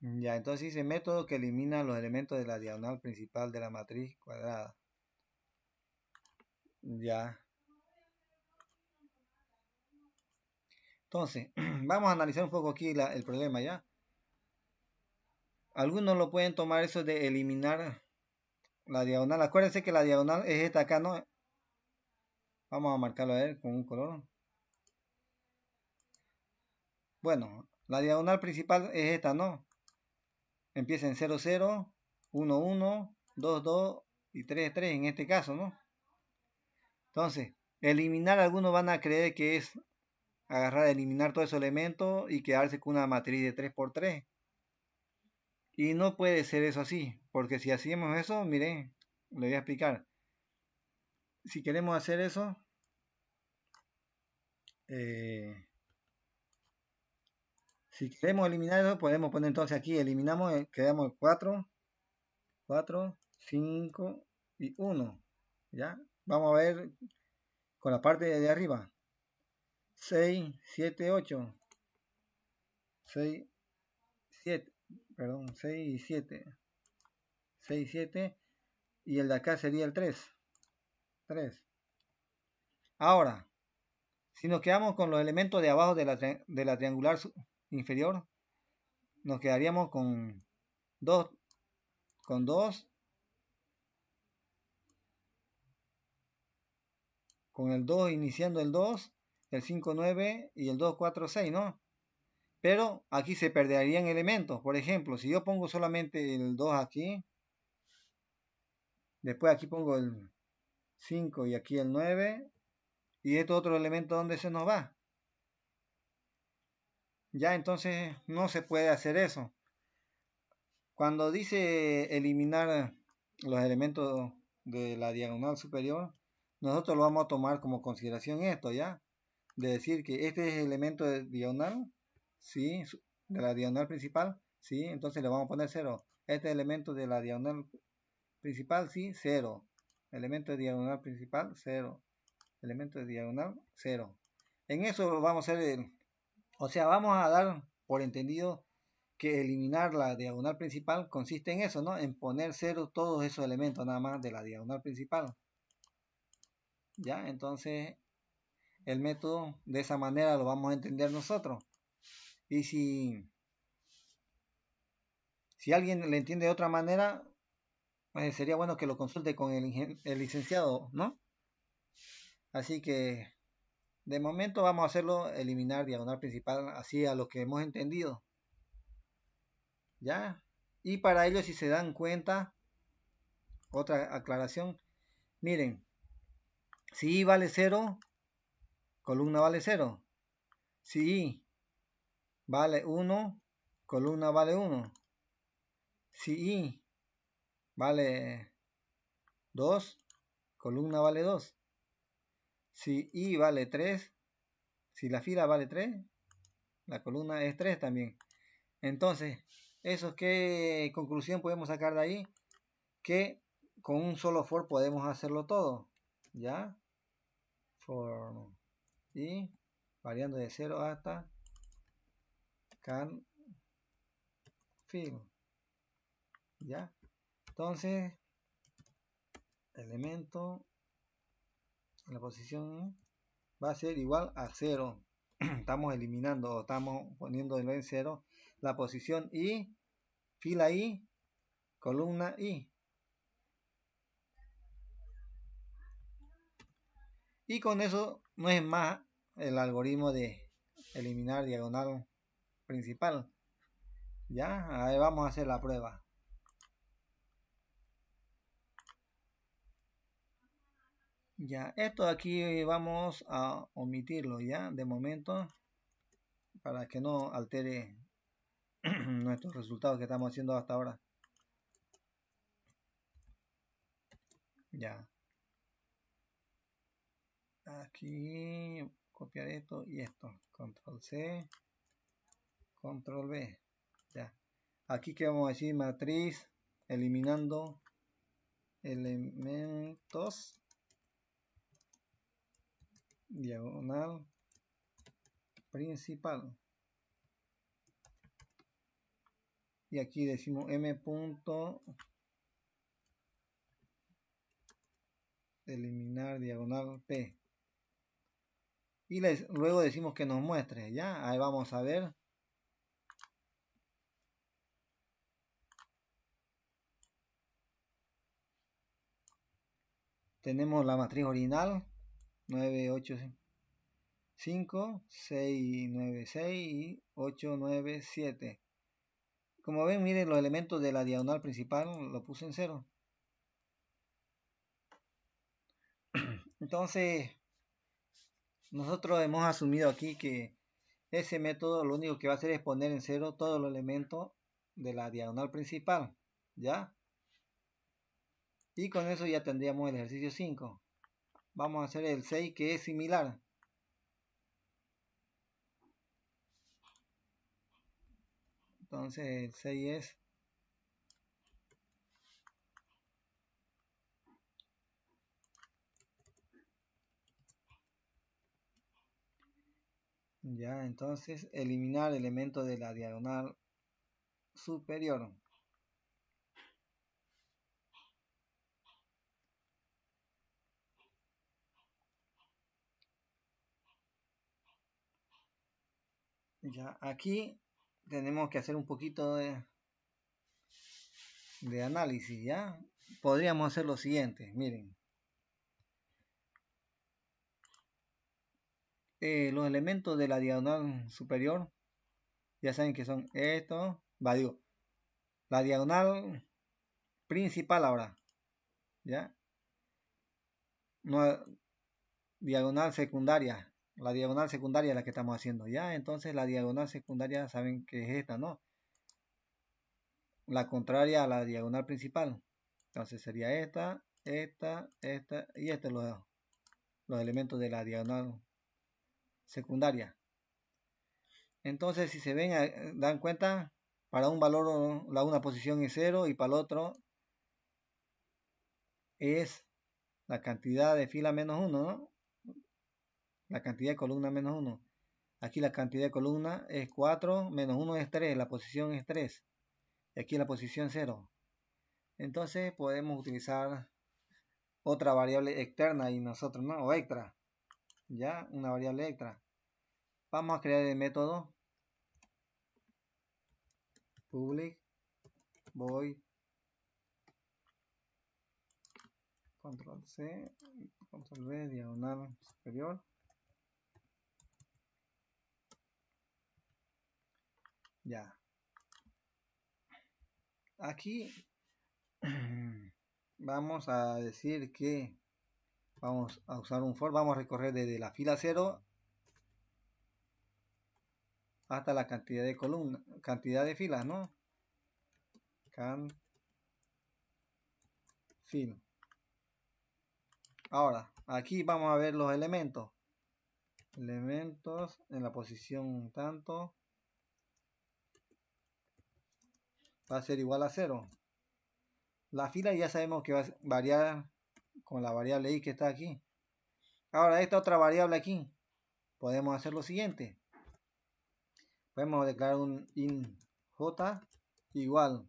Ya, entonces dice método que elimina los elementos de la diagonal principal de la matriz cuadrada. Ya. Entonces, vamos a analizar un poco aquí el problema, ¿ya? Algunos lo pueden tomar eso de eliminar la diagonal. Acuérdense que la diagonal es esta acá, ¿no? Vamos a marcarlo a ver con un color. Bueno, la diagonal principal es esta, ¿no? Empieza en 0, 0, 1, 1, 2, 2 y 3, 3 en este caso, ¿no? Entonces, eliminar, algunos van a creer que es agarrar, eliminar todos esos elementos y quedarse con una matriz de 3 por 3. Y no puede ser eso así, porque si hacemos eso, miren, le voy a explicar. Si queremos hacer eso, si queremos eliminar eso, podemos poner entonces aquí, eliminamos, quedamos 4, 4, 5 y 1. ¿Ya? Vamos a ver con la parte de arriba. 6, 7, 8. 6, 7, perdón, 6 y 7. 6, 7. Y el de acá sería el 3. 3. Ahora, si nos quedamos con los elementos de abajo de la triangular inferior, nos quedaríamos con 2, con 2, con el 2 iniciando el 2, el 5, 9 y el 2, 4, 6, ¿no? Pero aquí se perderían elementos. Por ejemplo, si yo pongo solamente el 2 aquí, después aquí pongo el 5 y aquí el 9, y este otro elemento, ¿dónde se nos va? Ya, entonces no se puede hacer eso. Cuando dice eliminar los elementos de la diagonal superior, nosotros lo vamos a tomar como consideración esto, ¿ya? De decir que este es el elemento de diagonal, ¿sí? De la diagonal principal, ¿sí? Entonces le vamos a poner 0. Este elemento de la diagonal principal, sí, 0. Elemento de diagonal principal, 0. Elemento de diagonal, 0. En eso vamos a hacer, o sea, vamos a dar por entendido que eliminar la diagonal principal consiste en eso, ¿no? En poner 0 todos esos elementos nada más de la diagonal principal. ¿Ya? Entonces, el método de esa manera lo vamos a entender nosotros. Y si alguien le entiende de otra manera, sería bueno que lo consulte con el licenciado, ¿no? Así que de momento vamos a hacerlo eliminar diagonal principal así a lo que hemos entendido. ¿Ya? Y para ello, si se dan cuenta, otra aclaración, miren, si I vale 0, columna vale 0. Si I vale 1, columna vale 1. Si I vale 2, columna vale 2. Si I vale 3, si la fila vale 3, la columna es 3 también. Entonces, ¿eso qué conclusión podemos sacar de ahí? Que con un solo for podemos hacerlo todo. ¿Ya? For i variando de 0 hasta can fill. ¿Ya? Entonces, elemento en la posición va a ser igual a 0. Estamos eliminando, estamos poniendo en 0 la posición i, fila i, columna i. Y con eso no es más el algoritmo de eliminar diagonal principal. Ya, ahí vamos a hacer la prueba. Ya, esto aquí vamos a omitirlo ya de momento para que no altere nuestros resultados que estamos haciendo hasta ahora. Ya. Aquí copiar esto y esto. Control C, Control V. Ya. Aquí que vamos a decir matriz eliminando elementos diagonal principal. Y aquí decimos m punto eliminar diagonal p. Y luego decimos que nos muestre. Ya, ahí vamos a ver. Tenemos la matriz original 985, 696 y 897. Como ven, miren los elementos de la diagonal principal lo puse en 0. Entonces, nosotros hemos asumido aquí que ese método lo único que va a hacer es poner en 0 todos los elementos de la diagonal principal. ¿Ya? Y con eso ya tendríamos el ejercicio 5. Vamos a hacer el 6 que es similar. Entonces el 6 es ya, entonces eliminar elementos de la diagonal superior. Ya, aquí tenemos que hacer un poquito de análisis, ¿ya? Podríamos hacer lo siguiente, miren. Los elementos de la diagonal superior, ya saben que son estos, digo, la diagonal principal ahora, ¿ya? No, diagonal secundaria, la diagonal secundaria es la que estamos haciendo, ¿ya? Entonces la diagonal secundaria saben que es esta, ¿no? La contraria a la diagonal principal. Entonces sería esta y estos los elementos de la diagonal secundaria. Entonces si se ven, dan cuenta, para un valor una posición es 0 y para el otro es la cantidad de fila menos 1, ¿no? La cantidad de columna menos 1. Aquí la cantidad de columna es 4, menos 1 es 3, la posición es 3. Y aquí la posición 0. Entonces podemos utilizar otra variable externa y nosotros no, o extra. Ya, una variable extra. Vamos a crear el método public void control C, control V, diagonal superior. Ya. Aquí vamos a decir que vamos a usar un for, vamos a recorrer desde la fila 0 hasta la cantidad de columnas, cantidad de filas, ¿no? Fill. Ahora, aquí vamos a ver los elementos. Elementos en la posición tanto va a ser igual a 0. La fila ya sabemos que va a variar con la variable i que está aquí. Ahora, esta otra variable aquí, podemos hacer lo siguiente. Podemos declarar un int j igual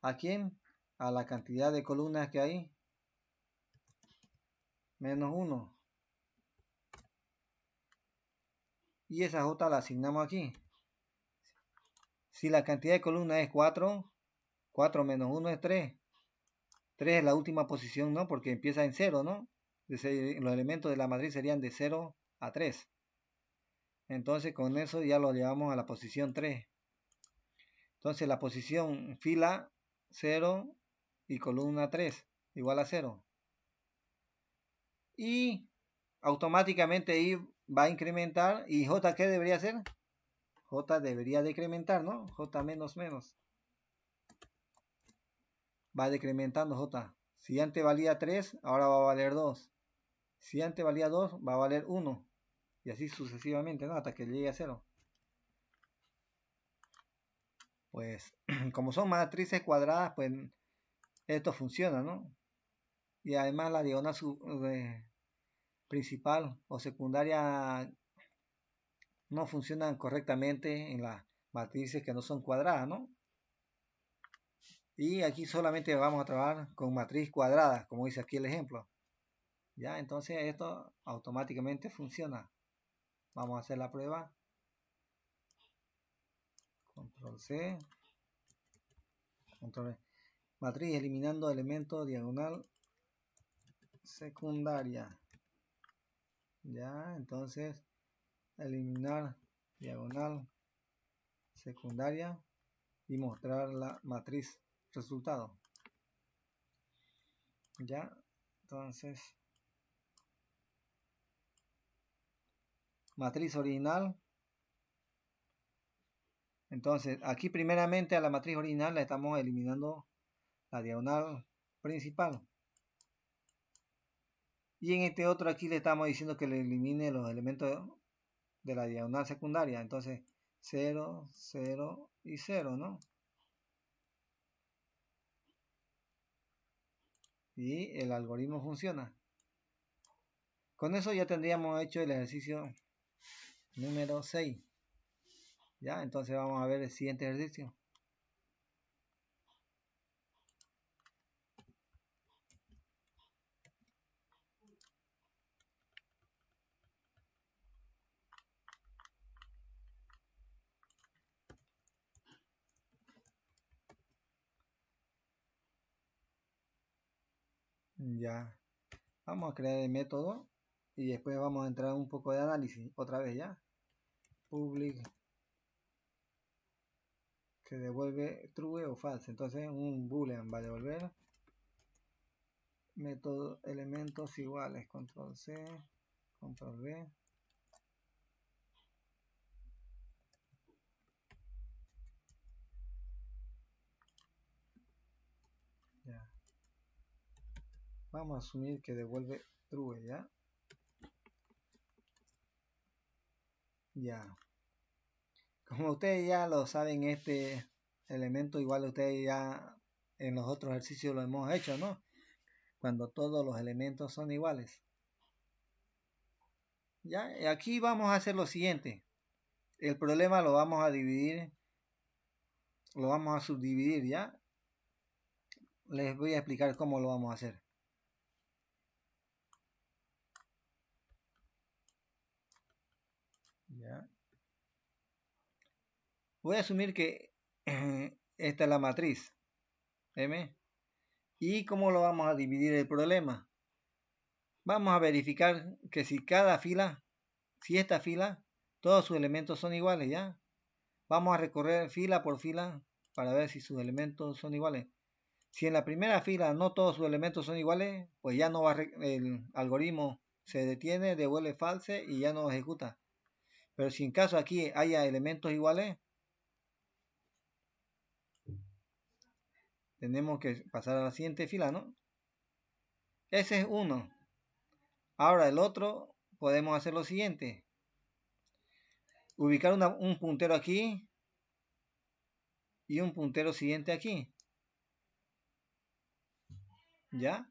¿a quién? A la cantidad de columnas que hay menos 1. Y esa j la asignamos aquí. Si la cantidad de columnas es 4, 4 menos 1 es 3. 3 es la última posición, ¿no? Porque empieza en 0, ¿no? los elementos de la matriz serían de 0 a 3. Entonces con eso ya lo llevamos a la posición 3. Entonces la posición fila 0 y columna 3 igual a 0. Y automáticamente I va a incrementar. ¿Y J qué debería hacer? J debería decrementar, ¿no? J menos menos. Va decrementando J. Si antes valía 3, ahora va a valer 2. Si antes valía 2, va a valer 1. Y así sucesivamente, ¿no? Hasta que llegue a 0. Pues como son matrices cuadradas, pues esto funciona, ¿no? Y además la diagonal principal o secundaria no funcionan correctamente en las matrices que no son cuadradas, ¿no? Y aquí solamente vamos a trabajar con matriz cuadrada, como dice aquí el ejemplo. Ya, entonces esto automáticamente funciona. Vamos a hacer la prueba. Control C. Control V. Matriz eliminando elemento diagonal secundaria. Ya, entonces eliminar diagonal secundaria y mostrar la matriz resultado. Ya, entonces matriz original. Entonces aquí primeramente a la matriz original le estamos eliminando la diagonal principal. Y en este otro aquí le estamos diciendo que le elimine los elementos de la diagonal secundaria. Entonces 0, 0 y 0, ¿no? Y el algoritmo funciona. Con eso ya tendríamos hecho el ejercicio número 6. Ya, entonces vamos a ver el siguiente ejercicio. Ya, vamos a crear el método y después vamos a entrar un poco de análisis otra vez, ya. Public que devuelve true o false. Entonces un boolean va a devolver método elementos iguales. Control C, control V. Ya. Vamos a asumir que devuelve true, ya. Ya. Como ustedes ya lo saben, este elemento igual ustedes ya en los otros ejercicios lo hemos hecho, ¿no? Cuando todos los elementos son iguales. Ya, aquí vamos a hacer lo siguiente. El problema lo vamos a dividir, lo vamos a subdividir, ¿ya? Les voy a explicar cómo lo vamos a hacer. ¿Ya? Voy a asumir que esta es la matriz M. ¿Y cómo lo vamos a dividir el problema? Vamos a verificar que si cada fila, si esta fila, todos sus elementos son iguales, ¿ya? Vamos a recorrer fila por fila para ver si sus elementos son iguales. Si en la primera fila no todos sus elementos son iguales, pues ya no va el algoritmo se detiene, devuelve false y ya no ejecuta. Pero si en caso aquí haya elementos iguales, tenemos que pasar a la siguiente fila, ¿no? Ese es uno. Ahora el otro, podemos hacer lo siguiente. Ubicar un puntero aquí y un puntero siguiente aquí. ¿Ya?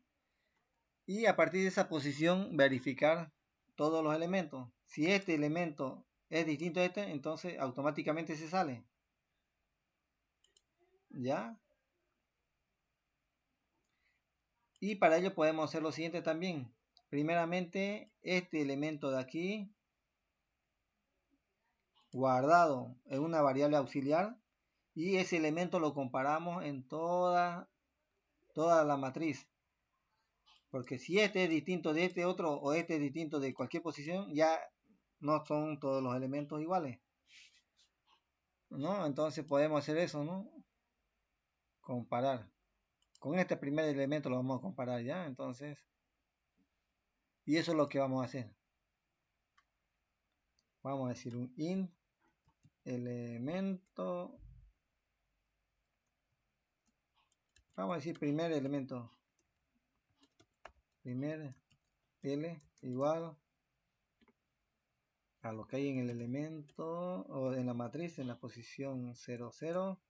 Y a partir de esa posición verificar todos los elementos. Si este elemento es distinto a este, entonces automáticamente se sale. ¿Ya? Y para ello podemos hacer lo siguiente también. Primeramente, este elemento de aquí, guardado en una variable auxiliar, y ese elemento lo comparamos en toda la matriz. Porque si este es distinto de este otro o este es distinto de cualquier posición, ya no son todos los elementos iguales, ¿no? Entonces podemos hacer eso, ¿no? Comparar. Con este primer elemento lo vamos a comparar ya, entonces. Y eso es lo que vamos a hacer. Vamos a decir un int elemento. Vamos a decir primer elemento. Primer L igual a lo que hay en el elemento o en la matriz en la posición 0, 0.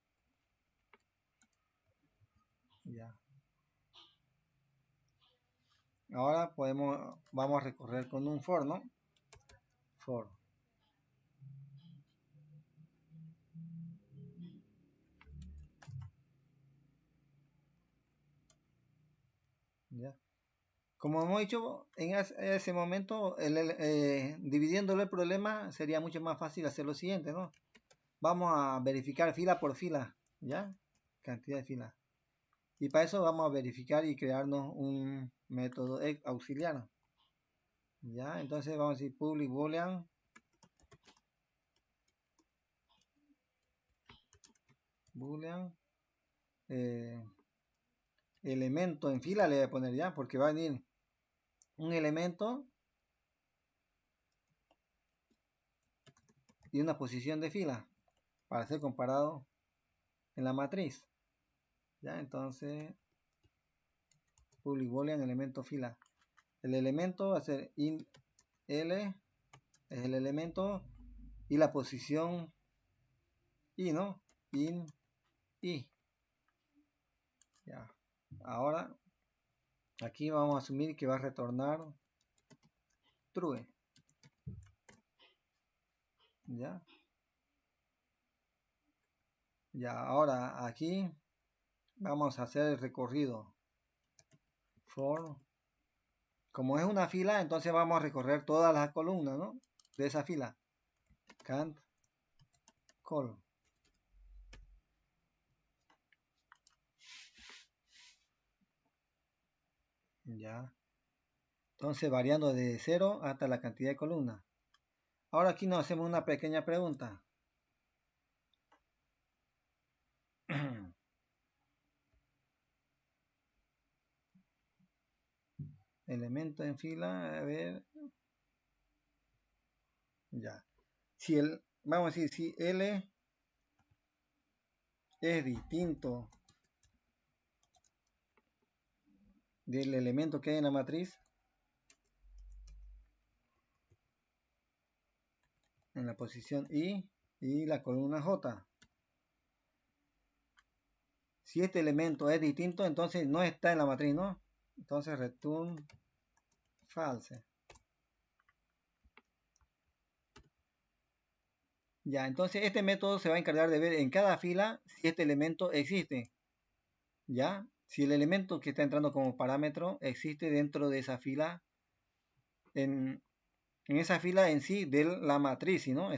Ya. Ahora vamos a recorrer con un for, ¿no? For. ¿Ya? Como hemos dicho, en ese momento, dividiéndolo el problema, sería mucho más fácil hacer lo siguiente, ¿no? Vamos a verificar fila por fila, ¿ya? Cantidad de filas. Y para eso vamos a verificar y crearnos un método auxiliar. ¿Ya? Entonces vamos a decir public boolean. Boolean. Elemento en fila le voy a poner ya, porque va a venir un elemento y una posición de fila para ser comparado en la matriz. ¿Ya? Entonces, public boolean elemento fila. El elemento va a ser int L, es el elemento, y la posición I, ¿no? Int I. Ya. Ahora, aquí vamos a asumir que va a retornar true. ¿Ya? Ya, ahora aquí vamos a hacer el recorrido. For. Como es una fila, entonces vamos a recorrer todas las columnas, ¿no? De esa fila. Cant call. Ya. Entonces variando de 0 hasta la cantidad de columnas. Ahora aquí nos hacemos una pequeña pregunta. Elemento en fila, a ver. Ya. Si vamos a decir, si L es distinto del elemento que hay en la matriz, en la posición I y la columna J. Si este elemento es distinto, entonces no está en la matriz, ¿no? Entonces return false. Ya, entonces este método se va a encargar de ver en cada fila si este elemento existe. ¿Ya? Si el elemento que está entrando como parámetro existe dentro de esa fila, en esa fila en sí de la matriz, ¿no?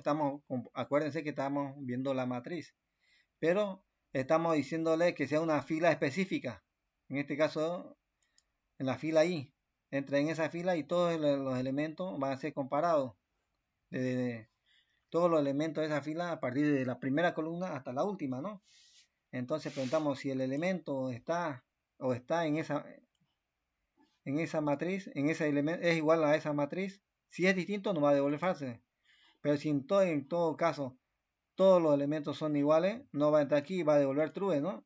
Acuérdense que estamos viendo la matriz, pero estamos diciéndole que sea una fila específica. En este caso, en la fila I. Entra en esa fila y todos los elementos van a ser comparados. Todos los elementos de esa fila a partir de la primera columna hasta la última, ¿no? Entonces preguntamos si el elemento está en esa matriz, en ese elemento es igual a esa matriz. Si es distinto, nos va a devolver false. Pero si en todo caso todos los elementos son iguales, no va a entrar aquí y va a devolver true, ¿no?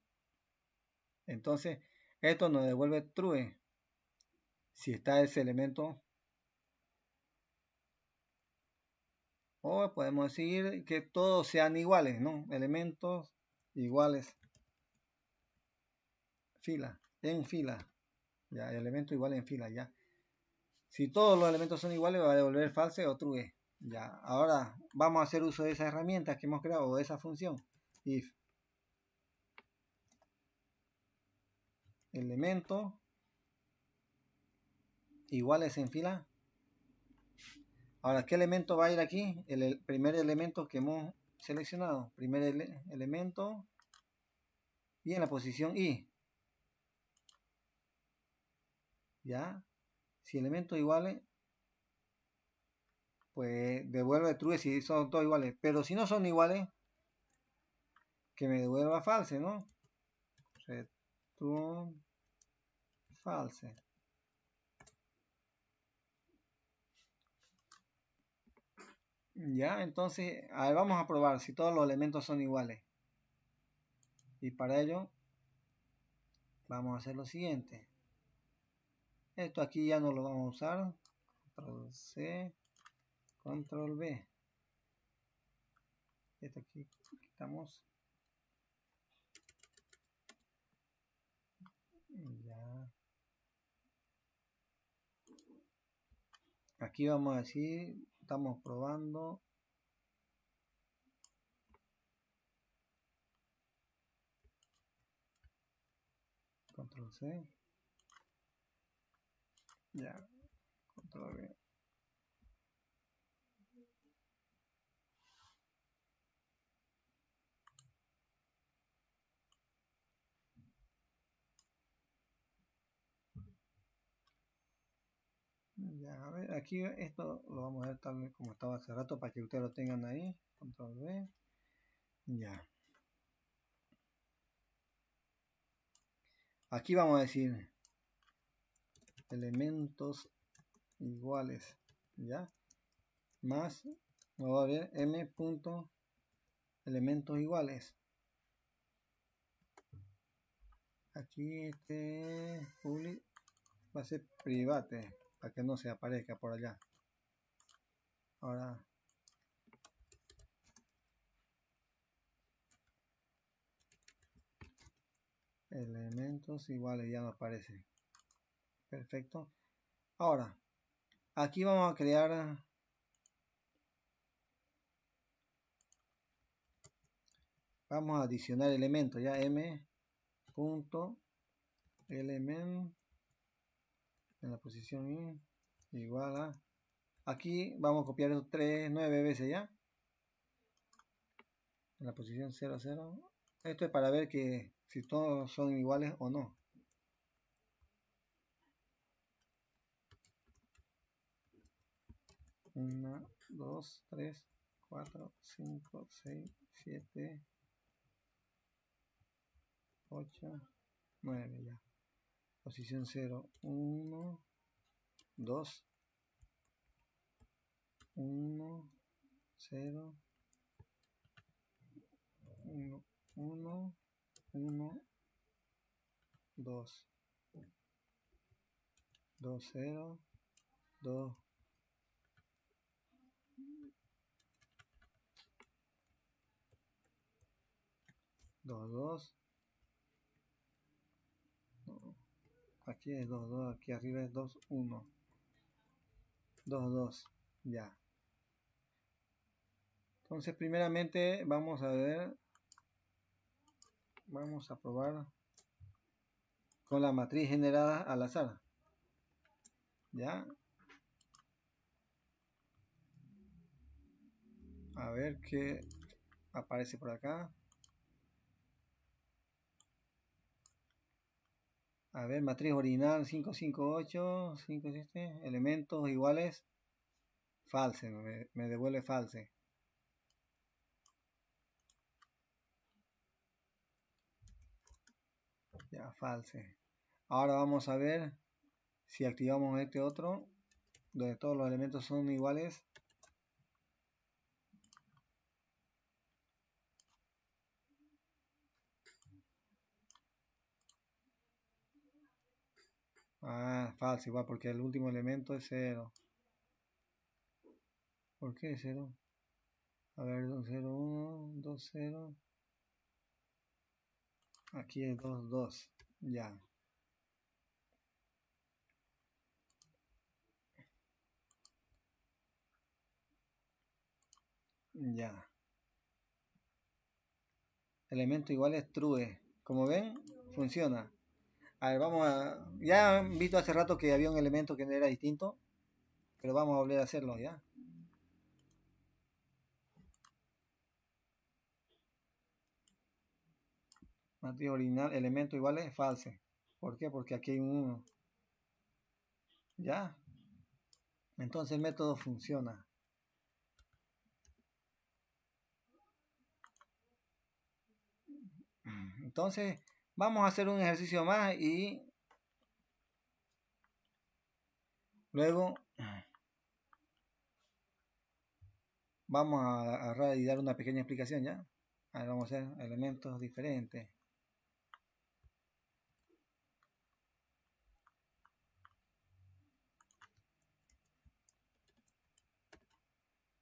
Entonces, esto nos devuelve true. Si está ese elemento. O podemos decir que todos sean iguales, ¿no? Elementos iguales. Fila, en fila. Ya, elemento igual en fila, ya. Si todos los elementos son iguales, va a devolver false o true. Ya, ahora vamos a hacer uso de esa herramienta que hemos creado, o de esa función. If elemento iguales en fila. Ahora, ¿qué elemento va a ir aquí? El primer elemento que hemos seleccionado. Primer elemento. Y en la posición I. ¿ya? Si elementos iguales, pues devuelve true si son todos iguales. Pero si no son iguales, que me devuelva false, ¿no? Return false. Ya, entonces, a ver, vamos a probar si todos los elementos son iguales. Y para ello, vamos a hacer lo siguiente. Esto aquí ya no lo vamos a usar. Control C, Control V. Esto aquí quitamos. Ya. Aquí vamos a decir, estamos probando. Control C. Ya. Control V. Ya, a ver, aquí esto lo vamos a ver tal vez como estaba hace rato para que ustedes lo tengan ahí. Control V. Ya. Aquí vamos a decir elementos iguales, ¿ya? Más, vamos a ver, m punto elementos iguales. Aquí este public va a ser private para que no se aparezca por allá. Ahora elementos iguales ya no aparece. Perfecto. Ahora aquí vamos a crear, vamos a adicionar elementos, ya m punto element en la posición i igual a, aquí vamos a copiar esos 9 veces ya en la posición 0, 0. Esto es para ver que si todos son iguales o no. 1, 2, 3, 4, 5, 6, 7, 8, 9 ya. Posición 0, 1, 2, 1, 0, 1, 1, 1, 2, 2, 0, 2, 2, 2. Aquí es 2, 2, aquí arriba es 2, 1. 2, 2, ya. Entonces, primeramente vamos a ver, vamos a probar con la matriz generada al azar. ¿Ya? A ver qué aparece por acá. A ver, matriz original 558, 57, elementos iguales, false, me devuelve false. Ya, false. Ahora vamos a ver si activamos este otro, donde todos los elementos son iguales. Ah, false, igual, porque el último elemento es 0. ¿Por qué 0? A ver, 2, 0, 1, 2, 0. Aquí es 2, 2. Ya. Ya. Elemento igual es true. Como ven, funciona. A ver, vamos a... Ya han visto hace rato que había un elemento que era distinto, pero vamos a volver a hacerlo, ¿ya? Matriz original, elemento igual es false. ¿Por qué? Porque aquí hay un 1. Ya. Entonces el método funciona. Entonces vamos a hacer un ejercicio más y luego vamos a agarrar y dar una pequeña explicación ya. Ahora vamos a hacer elementos diferentes.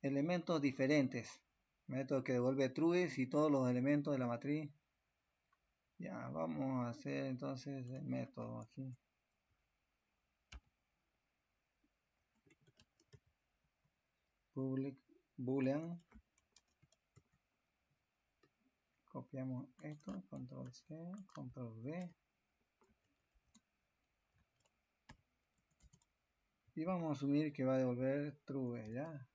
Elementos diferentes. Método que devuelve true si todos los elementos de la matriz. Ya, vamos a hacer entonces el método aquí. Public boolean. Copiamos esto, control C, control V. Y vamos a asumir que va a devolver true, ¿ya?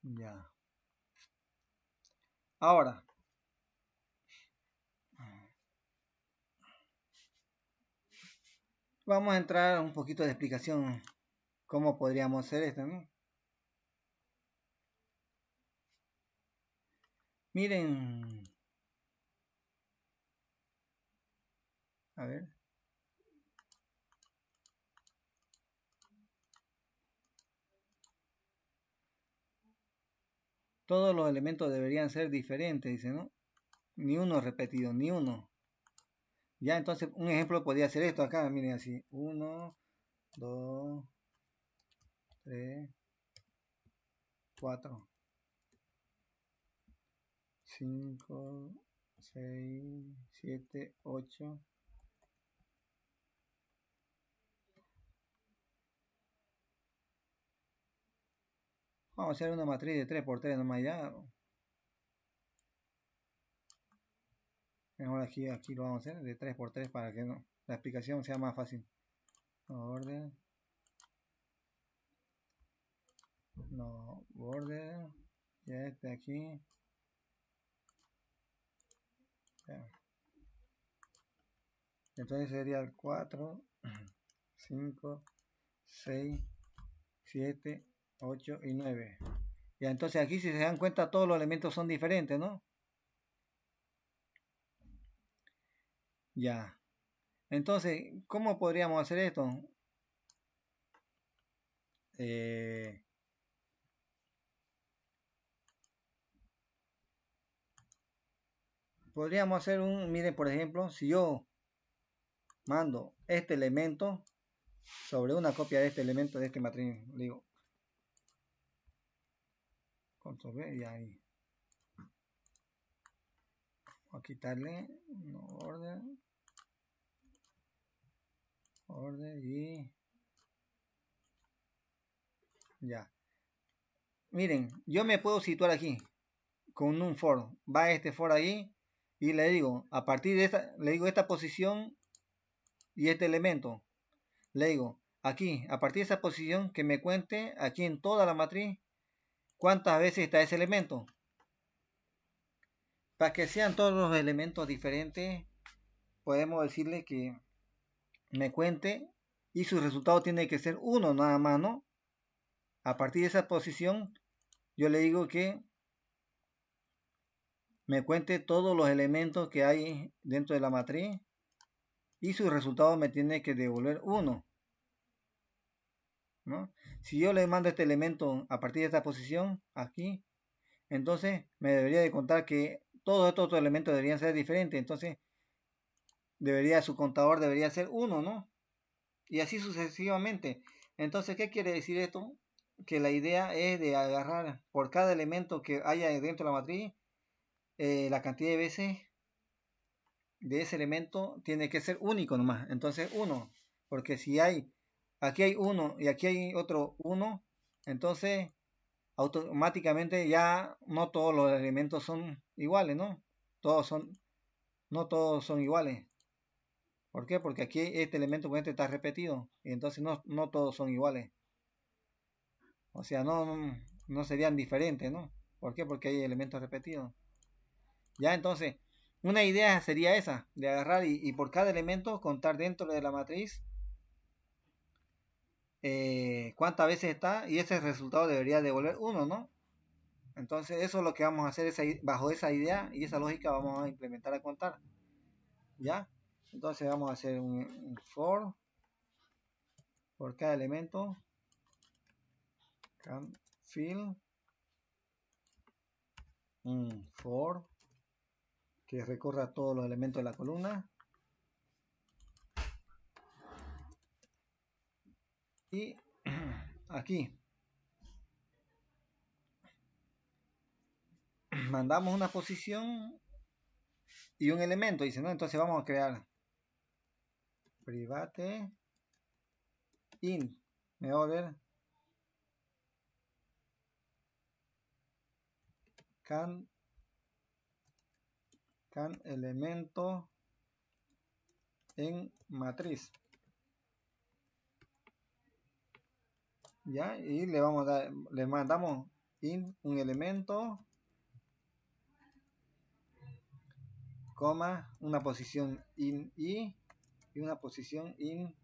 Ya. Ahora. Vamos a entrar a un poquito de explicación. ¿Cómo podríamos hacer esto, no? Miren. A ver. Todos los elementos deberían ser diferentes, dice, ¿no? Ni uno repetido, ni uno. Ya, entonces, un ejemplo podría ser esto acá, miren así. 1, 2, 3, 4, 5, 6, 7, 8. Vamos a hacer una matriz de 3 por 3 nomás ya. Mejor aquí lo vamos a hacer de 3 por 3 para que no, la explicación sea más fácil. Orden. No, border. Ya este aquí. Ya. Entonces sería el 4, 5, 6, 7, 8 y 9. Ya, entonces aquí si se dan cuenta todos los elementos son diferentes, ¿no? Ya. Entonces, ¿cómo podríamos hacer esto? Podríamos hacer miren por ejemplo, si yo mando este elemento sobre una copia de este elemento de este matriz, digo, control V y ahí. Voy a quitarle no, orden y ya. Miren, yo me puedo situar aquí con un for. Va este for ahí y le digo, a partir de esta, le digo esta posición y este elemento. Le digo, aquí, a partir de esa posición, que me cuente aquí en toda la matriz cuántas veces está ese elemento. Para que sean todos los elementos diferentes, podemos decirle que me cuente y su resultado tiene que ser 1 nada más, ¿no? A partir de esa posición, yo le digo que me cuente todos los elementos que hay dentro de la matriz y su resultado me tiene que devolver 1, ¿no? Si yo le mando este elemento a partir de esta posición, aquí, entonces me debería de contar que todos estos otros elementos deberían ser diferentes, entonces su contador debería ser 1, ¿no? Y así sucesivamente. Entonces, ¿qué quiere decir esto? Que la idea es de agarrar por cada elemento que haya dentro de la matriz, la cantidad de veces de ese elemento tiene que ser único nomás. Entonces 1, porque si hay, aquí hay 1 y aquí hay otro 1, entonces automáticamente ya no todos los elementos son iguales, ¿no? No todos son iguales. ¿Por qué? Porque aquí este elemento con este está repetido y entonces no todos son iguales. O sea, no serían diferentes, ¿no? ¿Por qué? Porque hay elementos repetidos. Ya entonces, Una idea sería esa, de agarrar y por cada elemento contar dentro de la matriz cuántas veces está y ese resultado debería devolver 1, ¿no? Entonces eso es lo que vamos a hacer bajo esa idea y esa lógica vamos a implementar a contar. ¿Ya? Entonces vamos a hacer un for por cada elemento. Can fill. Un for que recorra todos los elementos de la columna. Y aquí mandamos una posición y un elemento, dice, ¿no? Entonces vamos a crear private int order can elemento en matriz. Ya, y le vamos a dar, le mandamos int un elemento, coma, una posición in i y una posición in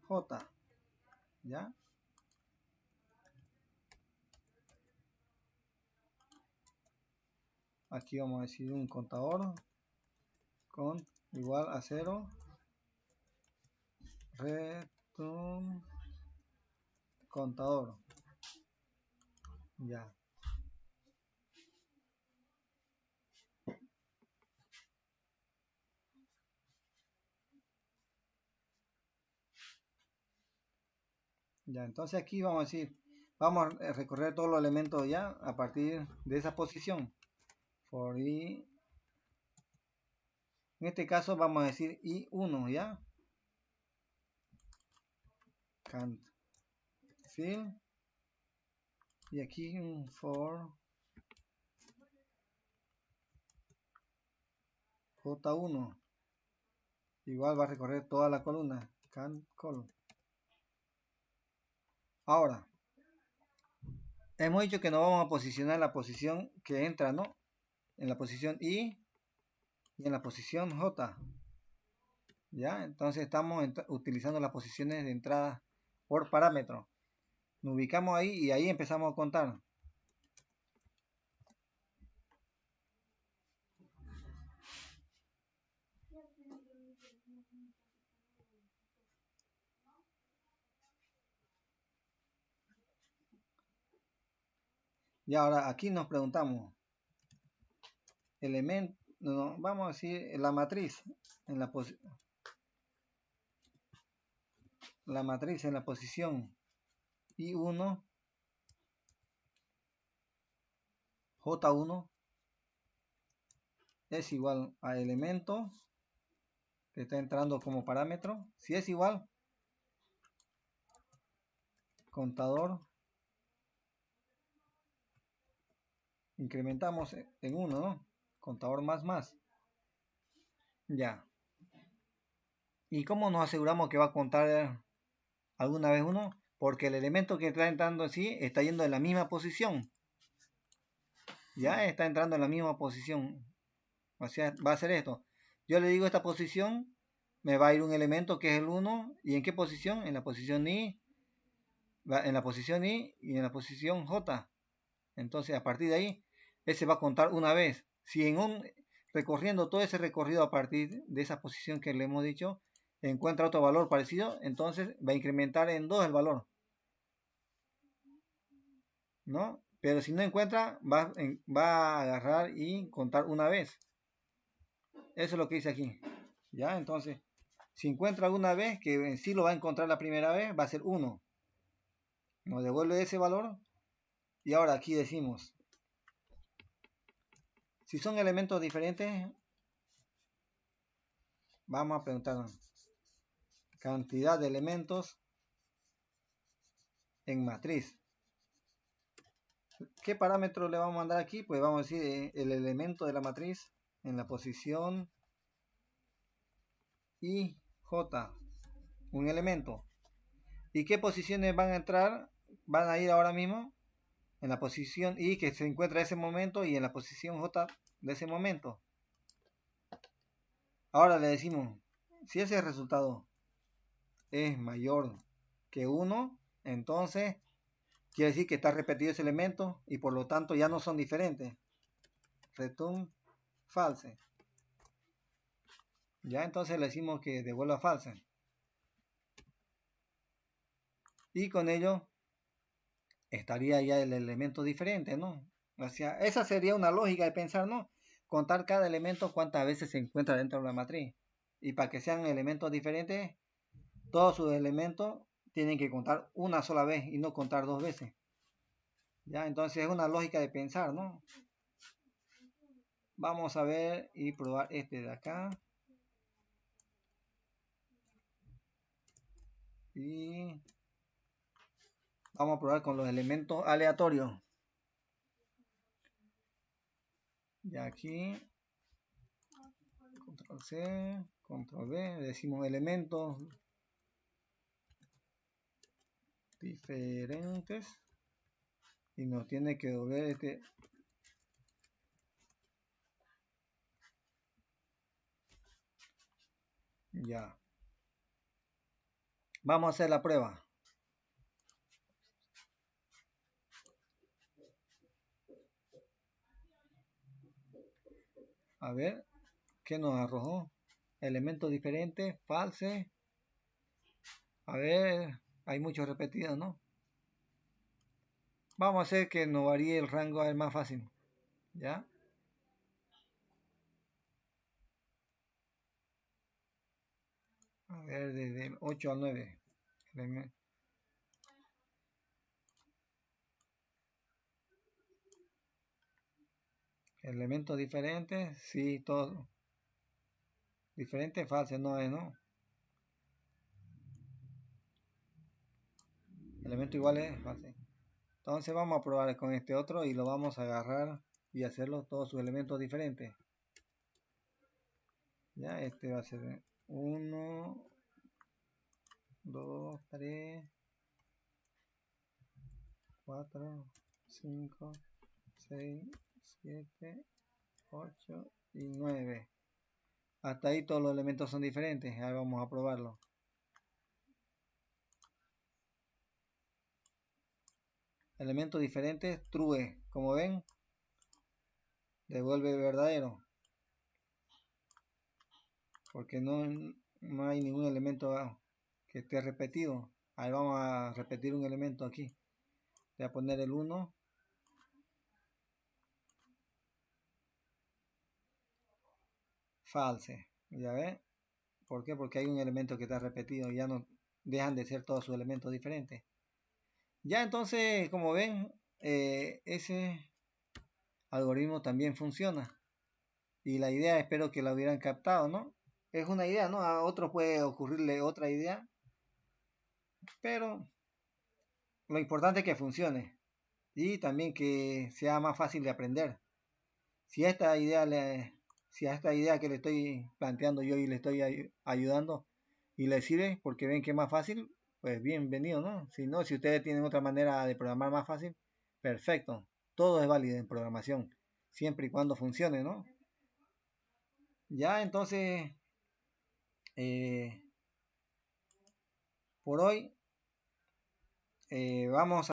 j. ¿Ya? Aquí vamos a decir un contador con igual a 0 return contador. Ya. Ya, entonces aquí vamos a decir, vamos a recorrer todos los elementos ya a partir de esa posición. For i, en este caso vamos a decir i1, ¿ya? Can't fill. Y aquí un for j1. Igual va a recorrer toda la columna. Can't call. Ahora, hemos dicho que nos vamos a posicionar en la posición que entra, ¿no? En la posición I y en la posición J. ¿Ya? Entonces estamos utilizando las posiciones de entrada por parámetro. Nos ubicamos ahí y ahí empezamos a contar. Y ahora aquí nos preguntamos, elemento, no, vamos a decir la matriz en la matriz en la posición I1, J1 es igual a elemento que está entrando como parámetro. Si es igual, contador, incrementamos en 1, ¿no? Contador más. Ya. ¿Y cómo nos aseguramos que va a contar alguna vez 1? Porque el elemento que está entrando así está yendo en la misma posición. Ya está entrando en la misma posición. O sea, va a hacer esto. Yo le digo esta posición, me va a ir un elemento que es el 1. ¿Y en qué posición? En la posición I, en la posición I y en la posición J. Entonces, a partir de ahí, ese va a contar una vez. Si en recorriendo todo ese recorrido a partir de esa posición que le hemos dicho, encuentra otro valor parecido, entonces va a incrementar en 2 el valor. ¿No? Pero si no encuentra, va a agarrar y contar una vez. Eso es lo que dice aquí. ¿Ya? Entonces, si encuentra una vez, que en sí lo va a encontrar la primera vez, va a ser 1. Nos devuelve ese valor. Y ahora aquí decimos, si son elementos diferentes, vamos a preguntar cantidad de elementos en matriz. ¿Qué parámetro le vamos a mandar aquí? Pues vamos a decir el elemento de la matriz en la posición I, J, un elemento. ¿Y qué posiciones van a entrar? Van a ir ahora mismo en la posición I que se encuentra en ese momento y en la posición J de ese momento. Ahora le decimos, si ese resultado es mayor que 1, entonces quiere decir que está repetido ese elemento y por lo tanto ya no son diferentes. Return false. Ya entonces le decimos que devuelva false. Y con ello estaría ya el elemento diferente, ¿no? O sea, esa sería una lógica de pensar, ¿no? Contar cada elemento cuántas veces se encuentra dentro de la matriz. Y para que sean elementos diferentes, todos sus elementos tienen que contar una sola vez y no contar dos veces. Ya, entonces es una lógica de pensar, ¿no? Vamos a ver y probar este de acá. Y vamos a probar con los elementos aleatorios. Ya aquí, control C, control V, decimos elementos diferentes y nos tiene que devolver este ya. Vamos a hacer la prueba. A ver, ¿qué nos arrojó? Elementos diferentes, false. A ver, hay muchos repetidos, ¿no? Vamos a hacer que nos varíe el rango, a ver, más fácil. ¿Ya? A ver, desde el 8 al 9. Elementos diferentes, sí, todo. Diferente, falso, no es, ¿no? Elemento igual es falso. Entonces vamos a probar con este otro y lo vamos a agarrar y hacerlo todos sus elementos diferentes. Ya, este va a ser 1, 2, 3, 4, 5, 6, 7, 8 y 9. Hasta ahí todos los elementos son diferentes. Ahora vamos a probarlo. Elementos diferentes, true. Como ven, devuelve verdadero. Porque no hay ningún elemento que esté repetido. Ahí vamos a repetir un elemento aquí. Voy a poner el 1. False. ¿Ya ven? ¿Por qué? Porque hay un elemento que está repetido y ya no dejan de ser todos sus elementos diferentes. Ya entonces, como ven, ese algoritmo también funciona. Y la idea espero que la hubieran captado, ¿no? Es una idea, ¿no? A otro puede ocurrirle otra idea. Pero lo importante es que funcione. Y también que sea más fácil de aprender. Si esta idea si a esta idea que le estoy planteando yo y le estoy ayudando y le sirve porque ven que es más fácil, pues bienvenido, ¿no? Si no, si ustedes tienen otra manera de programar más fácil, perfecto. Todo es válido en programación, siempre y cuando funcione, ¿no? Ya entonces, por hoy vamos a